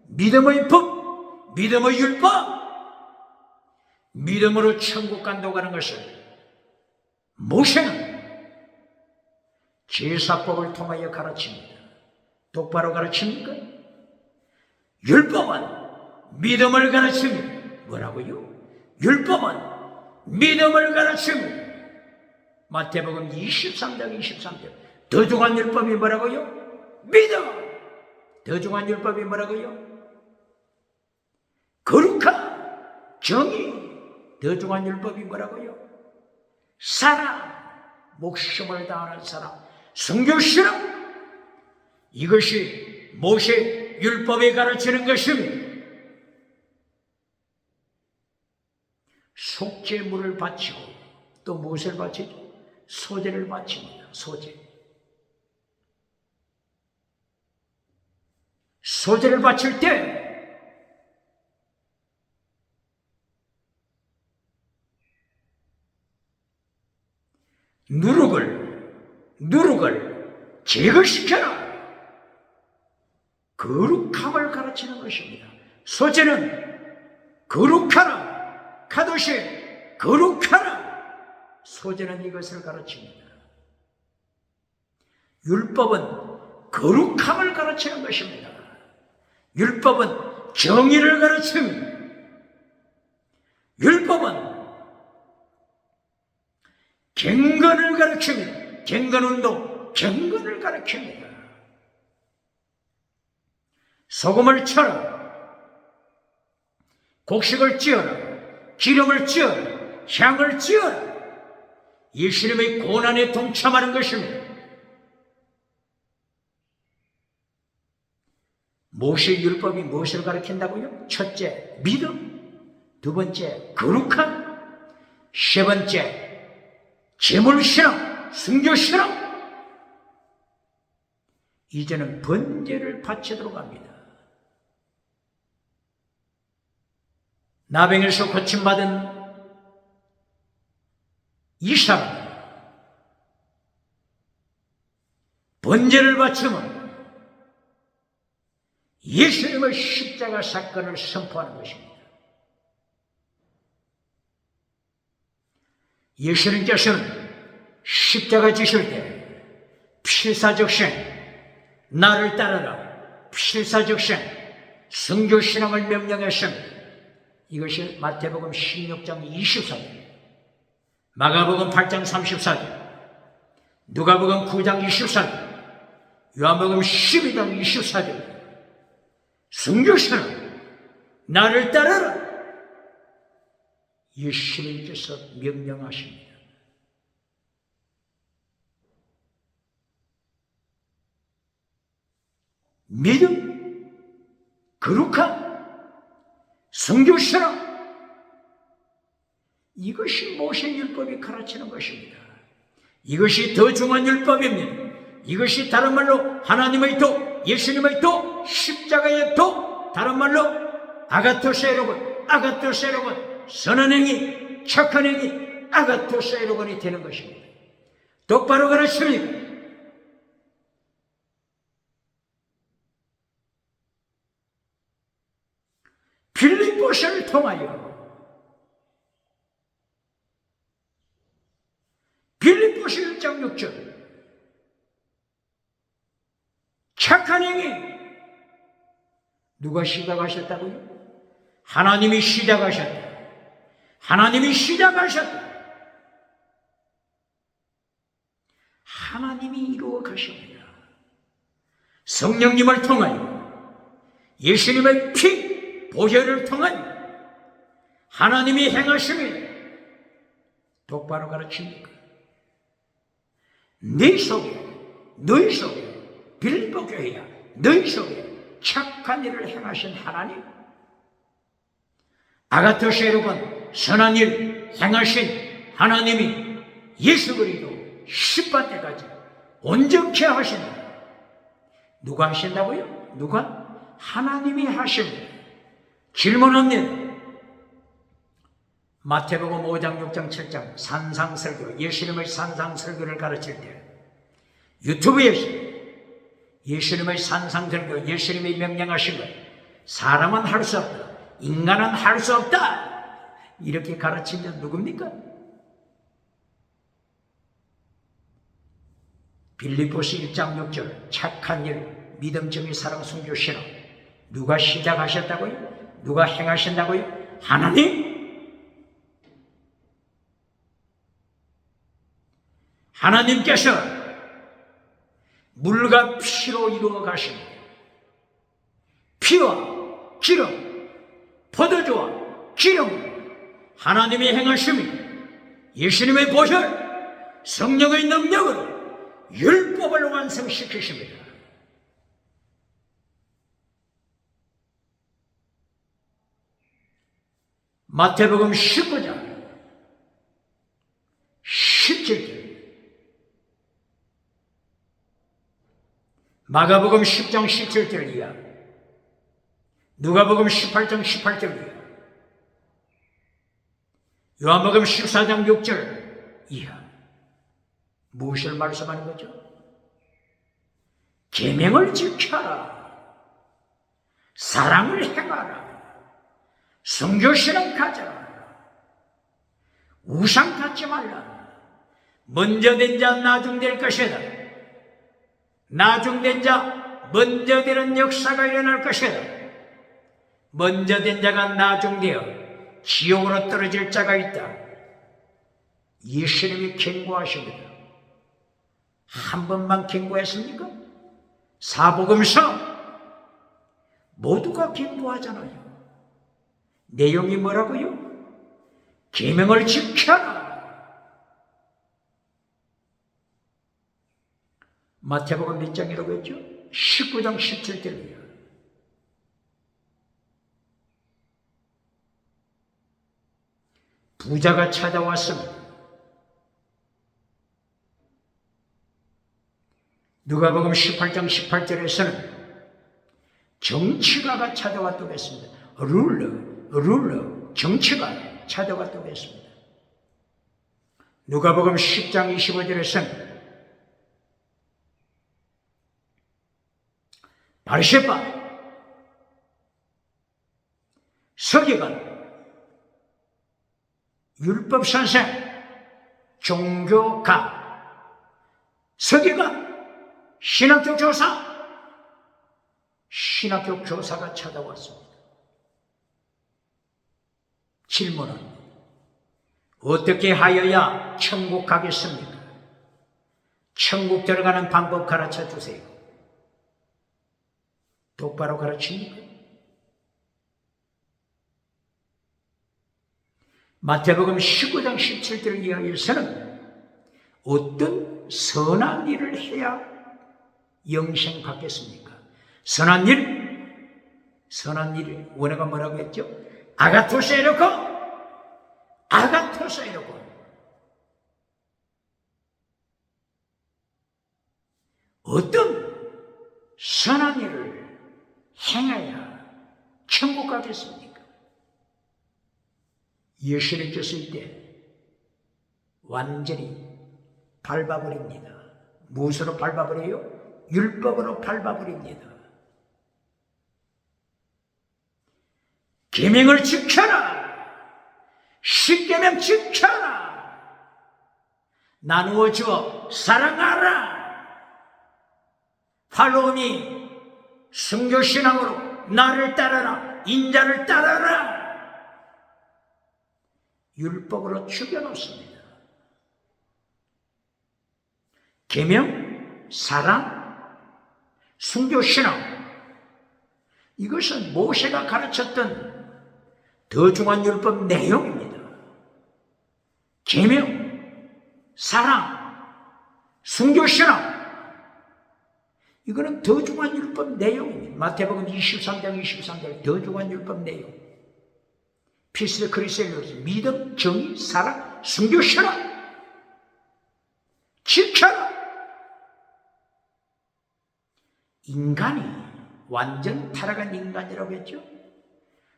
A: 믿음의 법, 믿음의 율법, 믿음으로 천국 간다고 하는 것을 모세는 제사법을 통하여 가르칩니다. 똑바로 가르칩니까? 율법은 믿음을 가르칩니다. 뭐라고요? 율법은 믿음을 가르칩니다. 마태복음 23장 23절. 더 중한 율법이 뭐라고요? 믿음. 더 중한 율법이 뭐라고요? 거룩한 정의. 더 중한 율법이 뭐라고요? 사랑. 목숨을 다하는 사랑. 성교실험. 이것이 모세 율법에 가르치는 것입니다. 속죄물을 바치고 또 무엇을 바치죠? 소제를 바칩니다. 소제를 바칠 때 누룩을 제거시켜라. 거룩함을 가르치는 것입니다. 소제는 거룩하라. 카도시 거룩하라. 소제는 이것을 가르칩니다. 율법은 거룩함을 가르치는 것입니다. 율법은 정의를 가르칩니다. 율법은 경건을 가르칩니다. 경건운동, 경건을 가르칩니다. 소금을 쳐라. 곡식을 찌어라. 기름을 찌어라. 향을 찌어라. 예수님의 고난에 동참하는 것입니다. 모세 율법이 무엇을 가르친다고요? 첫째, 믿음. 두 번째, 거룩함. 세 번째, 제물신앙, 순교신앙. 이제는 번제를 바치도록 합니다. 나병에서 고침받은 이 사람, 번제를 바치면 예수님의 십자가 사건을 선포하는 것입니다. 예수님께서는 십자가 지실 때 필사적생, 나를 따르라, 필사적생, 성교신앙을 명령했습니다. 이것이 마태복음 16장 24절, 마가복음 8장 34절, 누가복음 9장 24절, 요한복음 12장 24절. 성교신앙, 나를 따르라. 예수님께서 명령하십니다. 믿음, 거룩함, 성교신앙. 이것이 모세 율법이 가르치는 것입니다. 이것이 더 중요한 율법입니다. 이것이 다른 말로 하나님의 도, 예수님의 도, 십자가의 도, 다른 말로 아가토세로곤, 선한 행위, 착한 행위, 아가토세로곤이 되는 것입니다. 똑바로 가르칩니까? 빌립보서를 통하여 빌립보서 1장 6절 착한 행위 누가 시작하셨다고요? 하나님이 시작하셨다. 하나님이 시작하셨다. 하나님이 이루어 가십니다. 성령님을 통하여 예수님의 피, 보혈을 통하여 하나님이 행하십니다. 똑바로 가르칩니까? 너희 속에 빌립보 교회야, 너희 속에 착한 일을 행하신 하나님, 아가토세로곤 선한 일 행하신 하나님이 예수 그리스도 십바 때까지 온전케 하신다. 누가 하신다고요? 누가? 하나님이 하십니다. 질문합니다. 마태복음 5장 6장 7장 산상설교, 예수님의 산상설교를 가르칠 때 유튜브에서 예수님의 산상설교, 예수님이 명령하신 것, 사람은 할 수 없다, 인간은 할 수 없다, 이렇게 가르친 자 누굽니까? 빌립보서 1장 6절 착한 일, 믿음, 정의, 사랑, 순교, 신앙 누가 시작하셨다고요? 누가 행하신다고요? 하나님! 하나님께서 물과 피로 이루어 가십니다. 피와 기름, 포도주와 기름, 하나님이 행하십니다. 예수님의 보혈, 성령의 능력으로 율법을 완성시키십니다. 마태복음 19장 17절, 마가복음 10장 17절 이하, 누가복음 18장 18절 이하, 요한복음 14장 6절 이하, 무엇을 말씀하는 거죠? 계명을 지켜라, 사랑을 행하라, 순교신앙 가져라, 우상 갖지 말라, 먼저 된 자 나중될 것이다, 나중된 자 먼저 되는 역사가 일어날 것이다, 먼저 된 자가 나중되어 지옥으로 떨어질 자가 있다. 예수님이 경고하십니다. 한 번만 경고했습니까? 사복음서 모두가 경고하잖아요. 내용이 뭐라고요? 계명을 지켜라. 마태복음 몇 장이라고 했죠? 19장 17절이에요. 부자가 찾아왔습니다. 누가복음 18장 18절에서는 정치가가 찾아왔다고 했습니다. 룰러, 정치가 찾아왔다고 했습니다. 누가복음 10장 25절에서는 바리새파, 서기관, 율법 선생, 종교가, 서기관, 신학교 교사가 찾아왔습니다. 질문은 어떻게 하여야 천국 가겠습니까? 천국 들어가는 방법 가르쳐 주세요. 똑바로 가르칩니까? 마태복음 19장 17절 이하에서는 어떤 선한 일을 해야 영생 받겠습니까? 선한 일, 원어가 뭐라고 했죠? 아가토스 에로코. 어떤 선한 일을 행해야 천국 가겠습니까? 예수님께서 이때 완전히 밟아버립니다. 무엇으로 밟아버려요? 율법으로 밟아버립니다. 계명을 지켜라. 십계명 지켜라. 나누어 주어 사랑하라. 팔로우미, 순교신앙으로 나를 따르라. 인자를 따르라. 율법으로 죽여놓습니다. 계명, 사랑, 순교신앙, 이것은 모세가 가르쳤던 더 중요한 율법 내용입니다. 계명, 사랑, 순교신앙, 이거는 더 중요한 율법 내용입니다. 마태복음 23장 23절 더 중요한 율법 내용. 피스 크리스티아노스, 믿음, 정의, 사랑, 순교신앙 지켜라. 인간이 완전 타락한 인간이라고 했죠.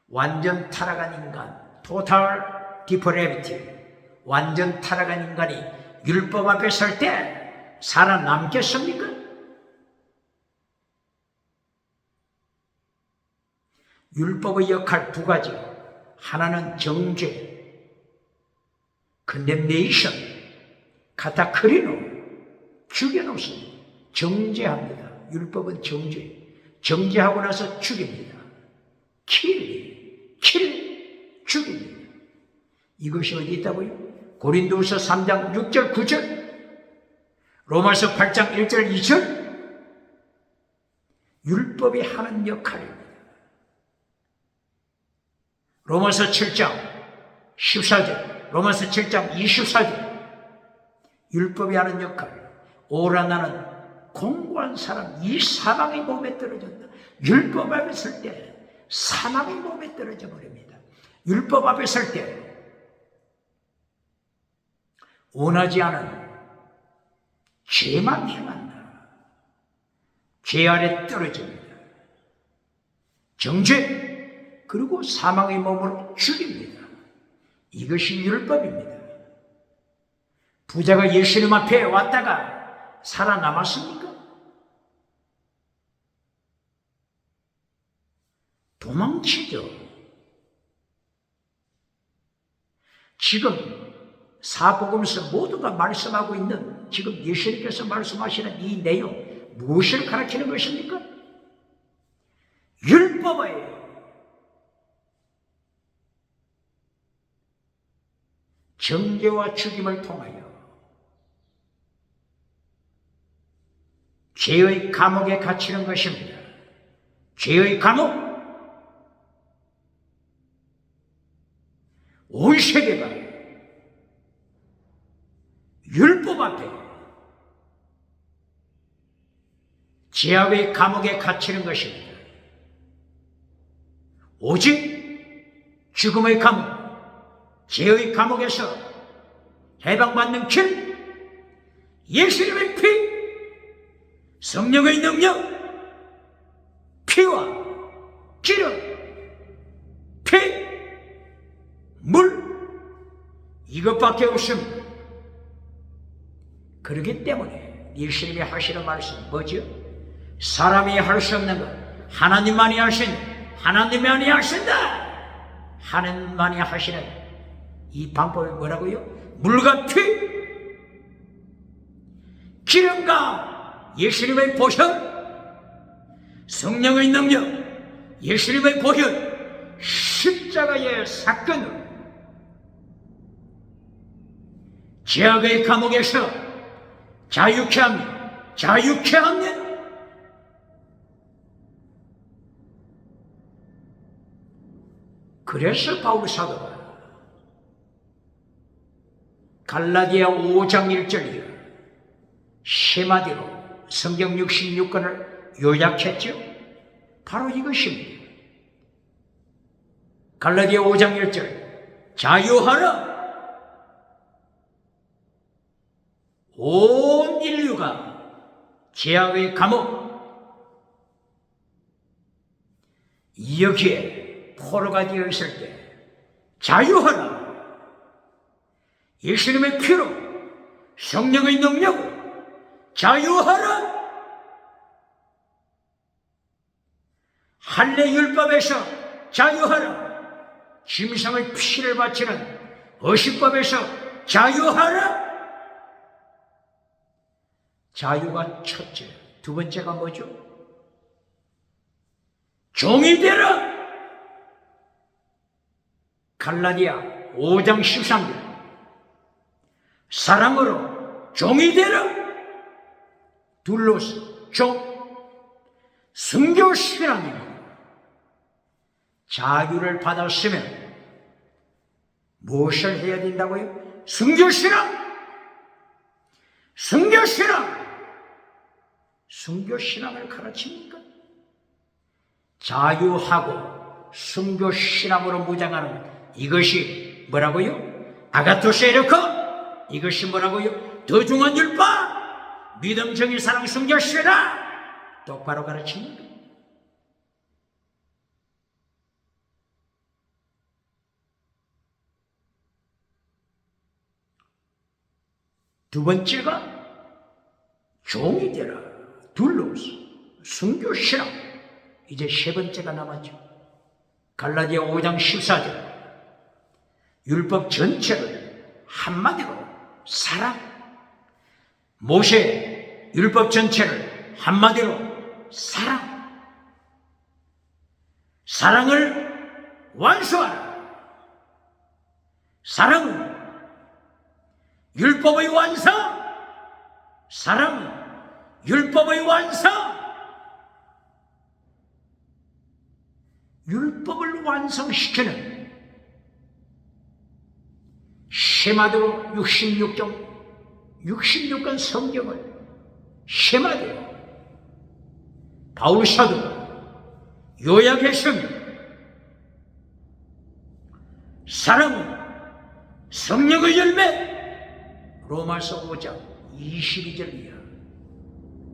A: 완전 타락한 인간, 토탈 디프레비티, 완전 타락한 인간이 율법 앞에 설 때 살아남겠습니까? 율법의 역할 두 가지. 하나는 정죄, 컨뎀네이션, 카타크리노, 죽여놓습니다. 정죄합니다. 율법은 정죄하고 나서 죽입니다. 죽입니다. 이것이 어디 있다고요? 고린도후서 3장 6절 9절, 로마서 8장 1절 2절. 율법이 하는 역할입니다. 로마서 7장 14절, 로마서 7장 24절. 율법이 하는 역할. 오라 나는 공고한 사람, 이 사망의 몸에 떨어졌다. 율법 앞에 설 때 사망의 몸에 떨어져 버립니다. 율법 앞에 설 때 원하지 않은 죄만 행한다. 죄 아래 떨어집니다. 정죄, 그리고 사망의 몸으로 죽입니다. 이것이 율법입니다. 부자가 예수님 앞에 왔다가 살아남았습니까? 도망치죠. 지금 사복음서 모두가 말씀하고 있는, 지금 예수님께서 말씀하시는 이 내용, 무엇을 가르치는 것입니까? 율법의 정죄와 죽임을 통하여 죄의 감옥에 갇히는 것입니다. 죄의 감옥. 온 세계가 율법 앞에 죄악의 감옥에 갇히는 것입니다. 오직 죽음의 감옥, 죄의 감옥에서 해방받는 길, 예수님의 피, 성령의 능력, 피와 기름, 피, 물, 이것밖에 없습니다. 그렇기 때문에 예수님이 하시는 말씀 뭐죠? 사람이 할 수 없는 것 하나님만이 하신다. 하나님만이 하신다. 하나님만이 하시는 이 방법이 뭐라고요? 물과 피, 기름과 예수님의 보혈, 성령의 능력, 예수님의 보혈, 십자가의 사건으로 죄악의 감옥에서 자유케 합니다. 자유케 합니다. 그래서 바울 사도가 갈라디아 5장 1절이요, 세마디로 성경 66권을 요약했죠. 바로 이것입니다. 갈라디아 5장 1절, 자유하라. 온 인류가 죄악의 감옥, 여기에 포로가 되어 있을 때 자유하라. 예수님의 피로, 성령의 능력으로 자유하라. 할례 율법에서 자유하라. 짐승의 피를 바치는 어식법에서 자유하라. 자유가 첫째. 두 번째가 뭐죠? 종이 되라. 갈라디아 5장 13절, 사랑으로 종이 되라. 둘로서 종, 순교신앙입니다. 자유를 받았으면 무엇을 해야 된다고요? 순교신앙. 순교신앙을 가르칩니까? 자유하고 순교신앙으로 무장하는 것, 이것이 뭐라고요? 아가토스 에르코. 이것이 뭐라고요? 더 중한 율법, 믿음, 정의, 사랑, 순교신앙. 똑바로 가르칩니까? 두 번째가 종이 되라. 둘로스 순교 신앙. 이제 세 번째가 남았죠. 갈라디아 5장 14절. 율법 전체를 한마디로 사랑. 모세 율법 전체를 한마디로 사랑. 사랑을 완수하라. 사랑은 율법의 완성. 사랑은 율법의 완성. 율법을 완성시키는 쉐마드로 66권 성경을 쉐마드로 바울 사도가 요약했습니다. 사랑은 성령의 열매. 로마서 5장 22절이야.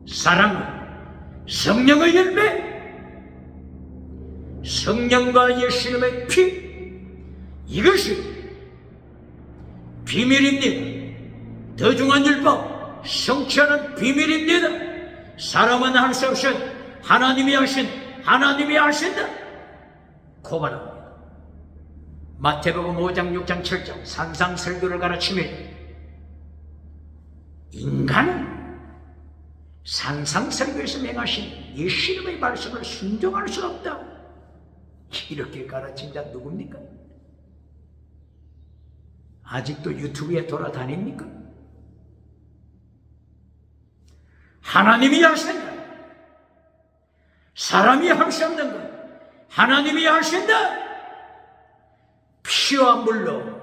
A: 사랑은 성령의 열매. 성령과 예수님의 피. 이것이 비밀입니다. 더 중한 율법 성취하는 비밀입니다. 사람은 할 수 없이 하나님이 하신다. 고발합니다. 마태복음 5장 6장 7장 산상설교를 가르치면 인간은 산상설교에서 맹하신 예수님의 말씀을 순종할 수 없다. 이렇게 가르친 자 누굽니까? 아직도 유튜브에 돌아다닙니까? 하나님이 하신다. 사람이 할 수 없는 것 하나님이 하신다. 피와 물로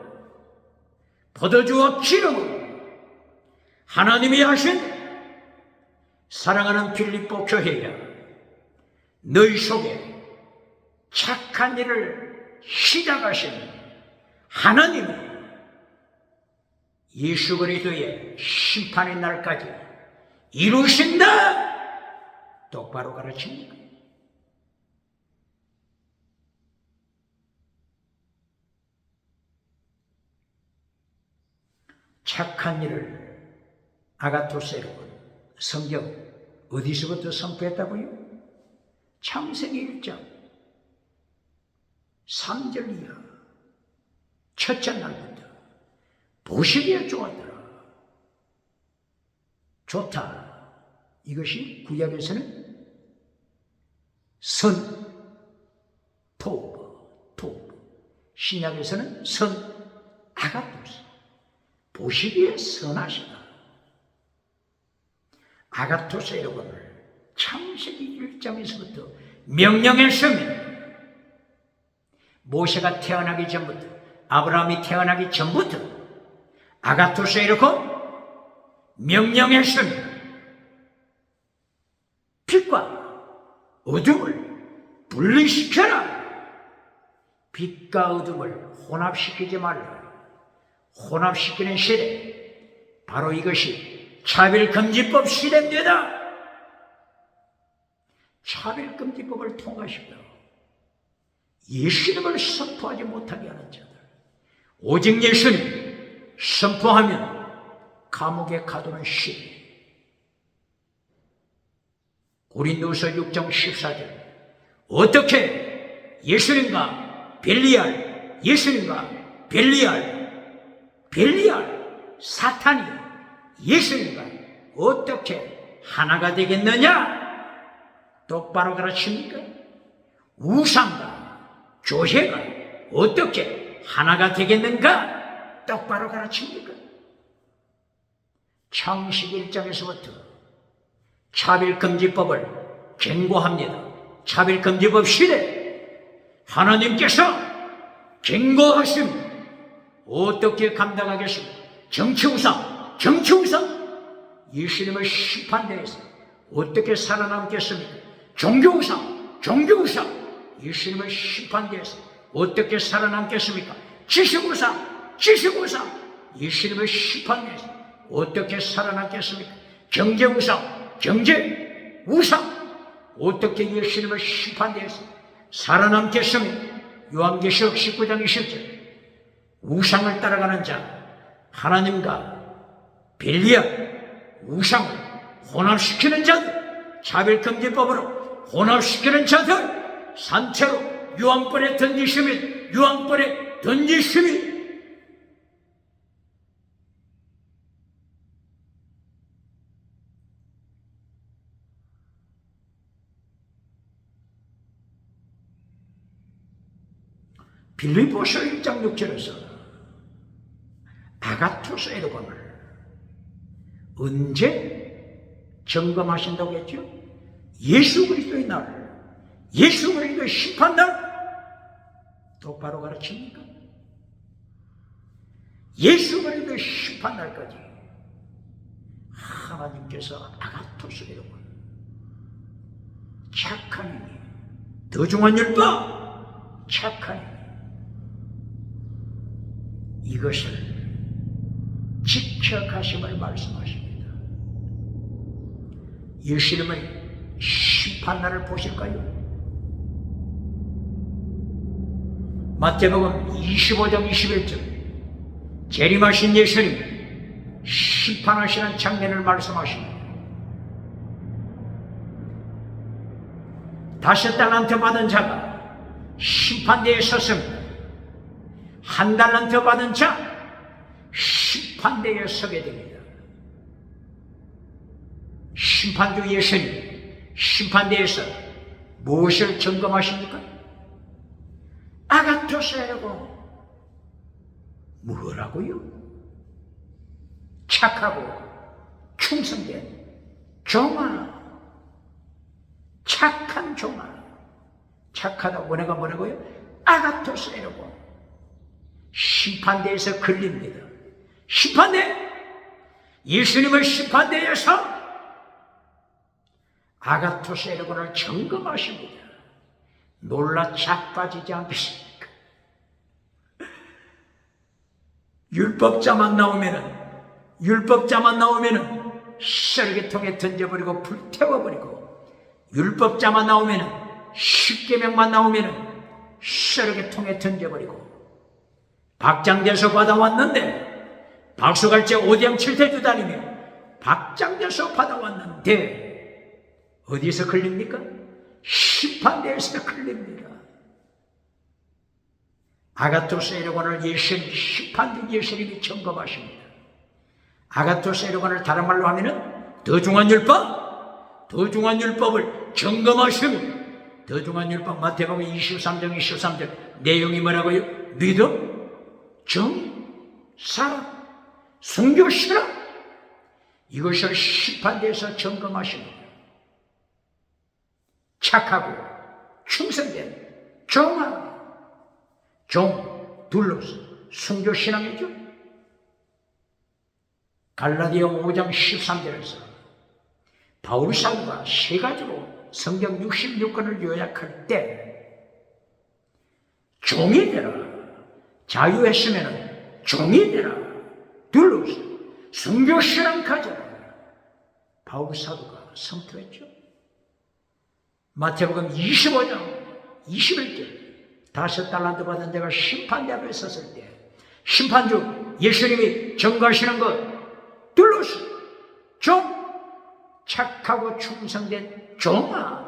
A: 포도주와 기름으로 하나님이 하신다. 사랑하는 빌립보 교회야, 너희 속에 착한 일을 시작하신 하나님이 예수 그리스도의 심판의 날까지 이루신다. 똑바로 가르칩니까? 착한 일을 아가토세로 성경 어디서부터 선포했다고요? 창세기 1장 3절 이하 첫째 날부터 보시기에 좋았더라. 좋다. 이것이 구약에서는 선, 토브. 신약에서는 선, 아가토스. 보시기에 선하시다. 아가토스 여러분을 창세기 1장에서부터 명령했습니다. 모세가 태어나기 전부터, 아브라함이 태어나기 전부터 아가토스에 이렇게 명령했습니다. 빛과 어둠을 분리시켜라. 빛과 어둠을 혼합시키지 말라. 혼합시키는 시대, 바로 이것이 차별금지법 시대입니다. 차별금지법을 통과시켜 예수님을 선포하지 못하게 하는 자들, 오직 예수님 선포하면 감옥에 가두는 시대. 고린도서 6장 14절. 어떻게 예수님과 벨리알, 예수님과 벨리알, 사탄이 예수님과 어떻게 하나가 되겠느냐? 똑바로 가르칩니까? 우상과 교회가 어떻게 하나가 되겠는가? 똑바로 가르칩니까? 창세기 1장에서부터 차별금지법을 경고합니다. 차별금지법 시대, 하나님께서 경고하십니다. 어떻게 감당하겠습니까? 정치우상, 예수님의 심판대에서 어떻게 살아남겠습니까? 종교우상, 예수님의 심판대에서 어떻게 살아남겠습니까? 지식우상, 예수님의 심판대에서 어떻게 살아남겠습니까? 경제우상, 어떻게 예수님의 심판대에서 살아남겠습니까? 요한계시록 19장 20절. 우상을 따라가는 자, 하나님과 빌리아, 우상을 혼합시키는 자들, 차별금지법으로 혼합시키는 자들, 산채로 유황불에 던지심이 빌립보서 1장 6절에서 아가토스 에르곤을 언제 점검하신다고 했죠? 예수 그리스도의 날, 예수 그리스도의 심판날 똑바로 가르칩니까? 예수 그리스도의 심판날까지 하나님께서 아가토스 에르곤, 착한 힘이, 더 중한 율법, 착한 힘이, 이것을 지켜가심을 말씀하십니다. 예수님의 심판날을 보실까요? 마태복음 25장 21절 재림하신 예수님 심판하시는 장면을 말씀하십니다. 5달란트 받은 자가 심판대에 섰습니다. 1달란트 받은 자 심판대에 서게 됩니다. 심판주 예수님 심판대에서 무엇을 점검하십니까? 아가토스라고 뭐라고요? 착하고 충성된 종아, 착한 종아, 착하다고 내가 뭐라고요? 아가토스라고 심판대에서 걸립니다. 심판대, 예수님의 심판대에서 아가토스 에르곤을 점검하십니다. 놀라 자빠지지 않겠습니까? 율법자만 나오면은 쓰레기통에 던져버리고 불태워버리고, 율법자만 나오면은 십계명만 나오면은 쓰레기통에 던져버리고, 박장대소 받아왔는데 박수갈채 오디양 칠태주 다니며 박장대소 받아왔는데 어디서 걸립니까? 심판대에서 걸립니다. 아가토스 에르곤을 예수님, 심판대 예수님이 점검하십니다. 아가토스 에르곤을 다른 말로 하면은 더 중한 율법을 점검하십니다. 더 중한 율법 마태복음 23장 23절 내용이 뭐라고요? 믿음, 정, 사랑, 순교, 신앙, 이것을 심판대에서 점검하십니다. 착하고 충성된 종아, 종, 둘러서 순교 신앙이죠. 갈라디아 5장 13절에서 바울 사도가 세 가지로 성경 66권을 요약할 때 종이 되라, 자유했으면 종이 되라, 둘러서 순교 신앙 가져라, 바울 사도가 선포했죠. 마태복음 25장 21절 5달란트 받은 자가 심판대 앞에 섰을 때 심판주 예수님이 점검하시는 것, 둘러서 종, 착하고 충성된 종아,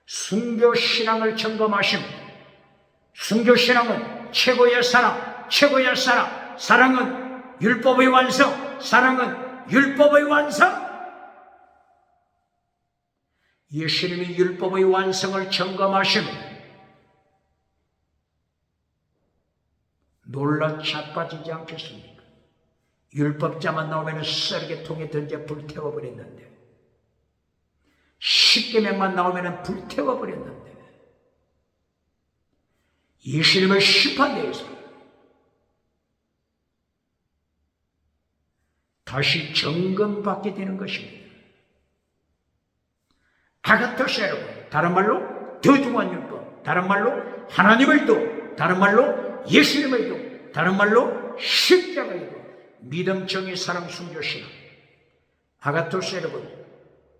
A: 순교신앙을 점검하십니다. 순교신앙은 최고의 사랑, 최고의 사랑, 사랑은 율법의 완성, 사랑은 율법의 완성. 예수님이 율법의 완성을 점검하십니다. 놀라 자빠지지 않겠습니까? 율법자만 나오면 쓰레기통에 던져 불태워버렸는데, 십계명만 나오면 불태워버렸는데, 예수님의 심판대에서 다시 점검받게 되는 것입니다. 아가토스 에르곤, 다른 말로 더 중한 율법, 다른 말로 하나님의 도, 다른 말로 예수님의 도, 다른 말로 십자가의 도, 믿음, 정의, 사랑, 순교, 신앙. 아가토스 에르곤,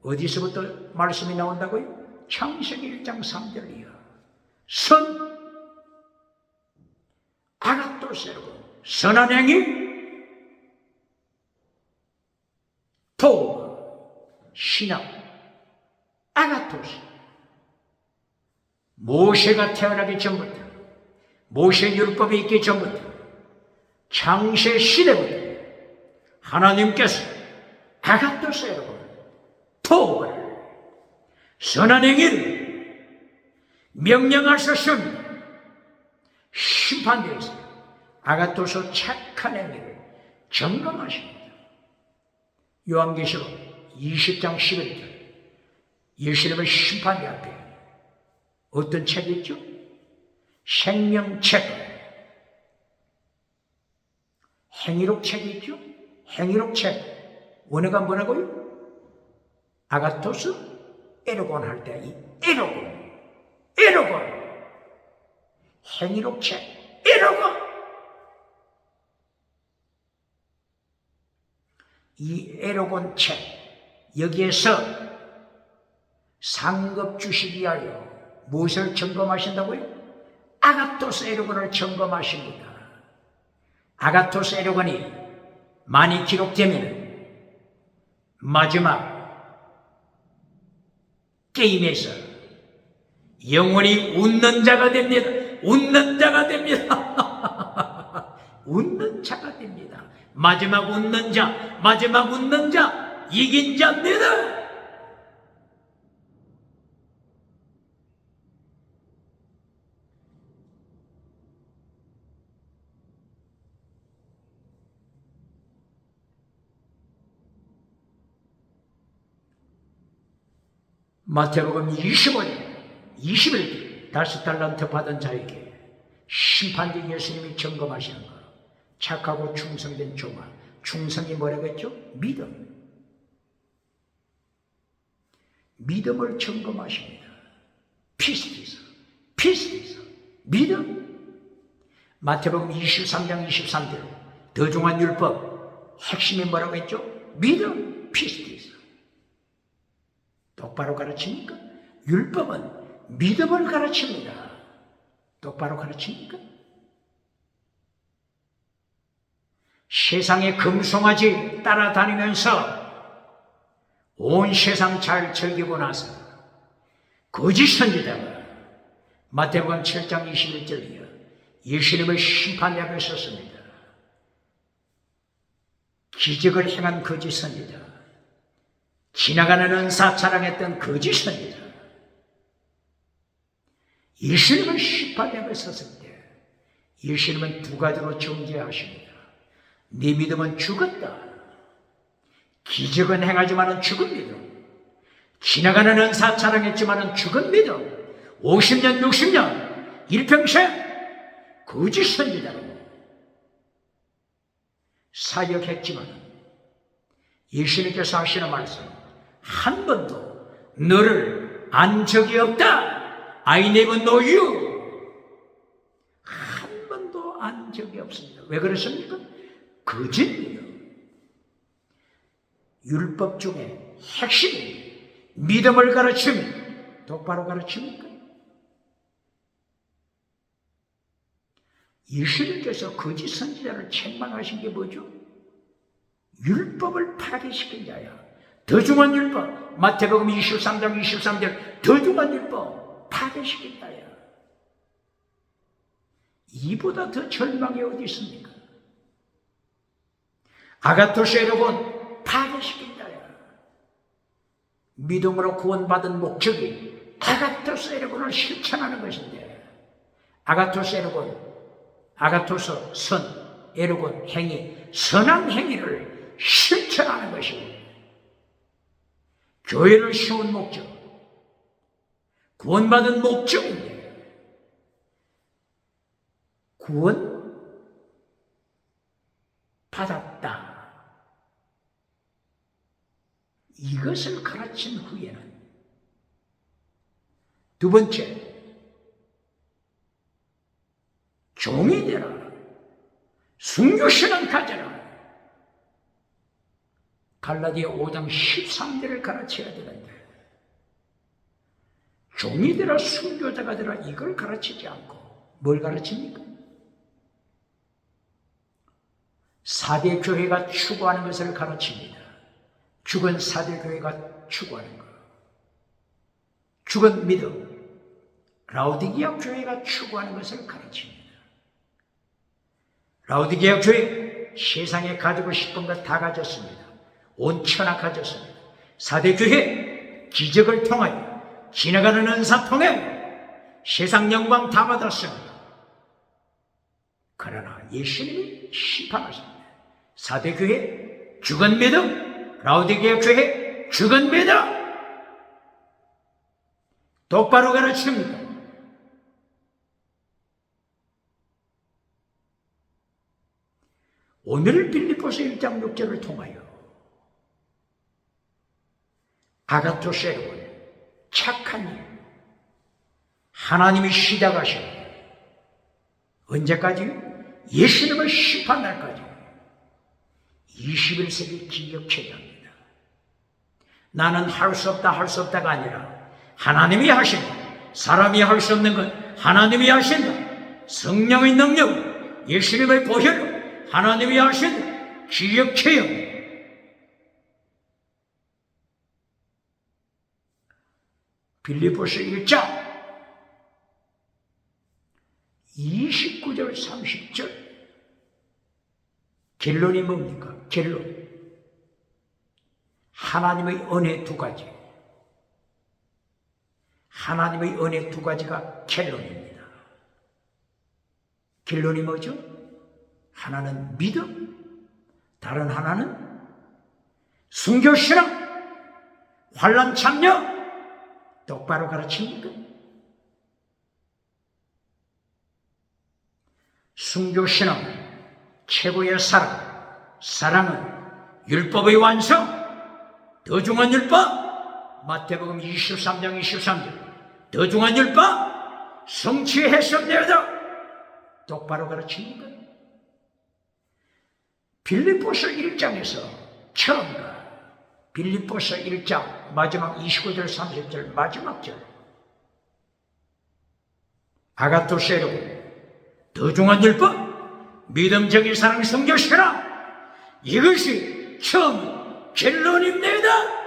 A: 어디서부터 말씀이 나온다고요? 창세기 1장 3절 이하. 선, 아가토스 에르곤, 선한 행위, 신약 아가토스. 모세가 태어나기 전부터, 모세 율법이 있기 전부터, 창세 시대부터 하나님께서 아가토스 여러분, 토를, 선한 행위를 명령하셨습니다. 심판되어 있어요. 아가토스 착한 행위를 점검하십니다. 요한계시록 20장 11절, 예수님의 심판대 앞에 어떤 책이 있죠? 생명책, 행위록 책이 있죠? 행위록 책, 원어가 뭐라고요? 아가토스 에로곤 할 때 이 에로곤 행위록 책 에로곤, 이 에로곤 책 여기에서 상급 주시기 위하여 무엇을 점검하신다고요? 아가토스 에로곤을 점검하십니다. 아가토스 에로곤이 많이 기록되면 마지막 게임에서 영원히 웃는 자가 됩니다. 웃는 자가 됩니다. 웃는 자가 됩니다. 마지막 웃는 자 이긴 자입니다. 마태복음 25년 21절, 5달란트 받은 자에게 심판대 예수님이 점검하시는 거, 착하고 충성된 종아. 충성이 뭐라고 했죠? 믿음을 점검하십니다. 피스티스, 믿음. 마태복음 23장 23절, 더 중한 율법 핵심이 뭐라고 했죠? 믿음, 피스티스. 똑바로 가르칩니까? 율법은 믿음을 가르칩니다. 똑바로 가르칩니까? 세상의 금송아지 따라다니면서 온 세상 잘 즐기고 나서 거짓 선지자가 마태복음 7장 21절이요, 예수님의 심판대 앞에 섰습니다. 기적을 행한 거짓 선지자, 지나가는 은사 자랑했던 거짓 선지자, 예수님은 심판대 앞에 섰을 때 예수님은 두 가지로 정죄하십니다. 네 믿음은 죽었다. 기적은 행하지만은 죽은 믿음, 지나가는 은사 자랑했지만은 죽은 믿음, 50년 60년 일평생 거짓 선지자로 사역했지만 예수님께서 하시는 말씀, 한 번도 너를 안 적이 없다. I never know you. 한 번도 안 적이 없습니다. 왜 그렇습니까? 거짓 믿음. 율법 중에 핵심이 믿음을 가르치면 똑바로 가르칩니까? 예수님께서 거짓 선지자를 책망하신 게 뭐죠? 율법을 파괴시킨 자야. 더 중한 율법, 마태복음 23장 23절, 더 중한 율법 파괴시킨 자야. 이보다 더 절망이 어디 있습니까? 아가토스 에로곤 파괴시킨 자야. 믿음으로 구원받은 목적이 아가토스 에로곤을 실천하는 것인데, 아가토스 에로곤, 아가토스 선, 에로곤 행위, 선한 행위를 실천하는 것이 교회를 세운 목적, 구원받은 목적인데, 구원 받았다. 이것을 가르친 후에는 두 번째, 종이 되라. 순교신은 가져라. 갈라디아 5장 13절을 가르쳐야 되는데, 종이 되라, 순교자가 되라, 이걸 가르치지 않고 뭘 가르칩니까? 4대 교회가 추구하는 것을 가르칩니다. 죽은 4대 교회가 추구하는 것. 죽은 믿음. 라오디게아 교회가 추구하는 것을 가르칩니다. 라오디게아 교회, 세상에 가지고 싶은 것 다 가졌습니다. 온 천하 가졌습니다. 사대교회, 기적을 통하여 지나가는 은사 통해 세상 영광 다 받았습니다. 그러나 예수님이 심판하십니다. 사대교회, 죽은 믿음, 라오디게아 교회, 죽은 믿음. 똑바로 가르칩니다. 오늘 빌립보서 1장 6절을 통하여 아가토스 여러분, 착한 일, 하나님이 시작하신 언제까지? 예수님을 심판 날까지 21세기 기억체제입니다. 나는 할 수 없다 할 수 없다가 아니라 하나님이 하신다. 사람이 할 수 없는 건 하나님이 하신다. 성령의 능력, 예수님의 보혈로 하나님이 하신다. 기억체험. 빌립보서 1장 29절 30절 결론이 뭡니까? 결론. 하나님의 은혜 두 가지. 하나님의 은혜 두 가지가 결론입니다. 결론이 뭐죠? 하나는 믿음, 다른 하나는 순교신앙, 환난 참여. 똑바로 가르칩니까? 순교신앙은 최고의 사랑, 사랑은 율법의 완성, 더 중한 율법, 마태복음 23장 23절, 더 중한 율법, 성취했습니다. 똑바로 가르칩니까? 빌립보서 1장에서 처음과 빌립보서 1장 마지막 29절 30절 마지막 절 아가토스 여러분, 더 중한 율법, 믿음적인 사랑, 성교시라. 이것이 처음 결론입니다.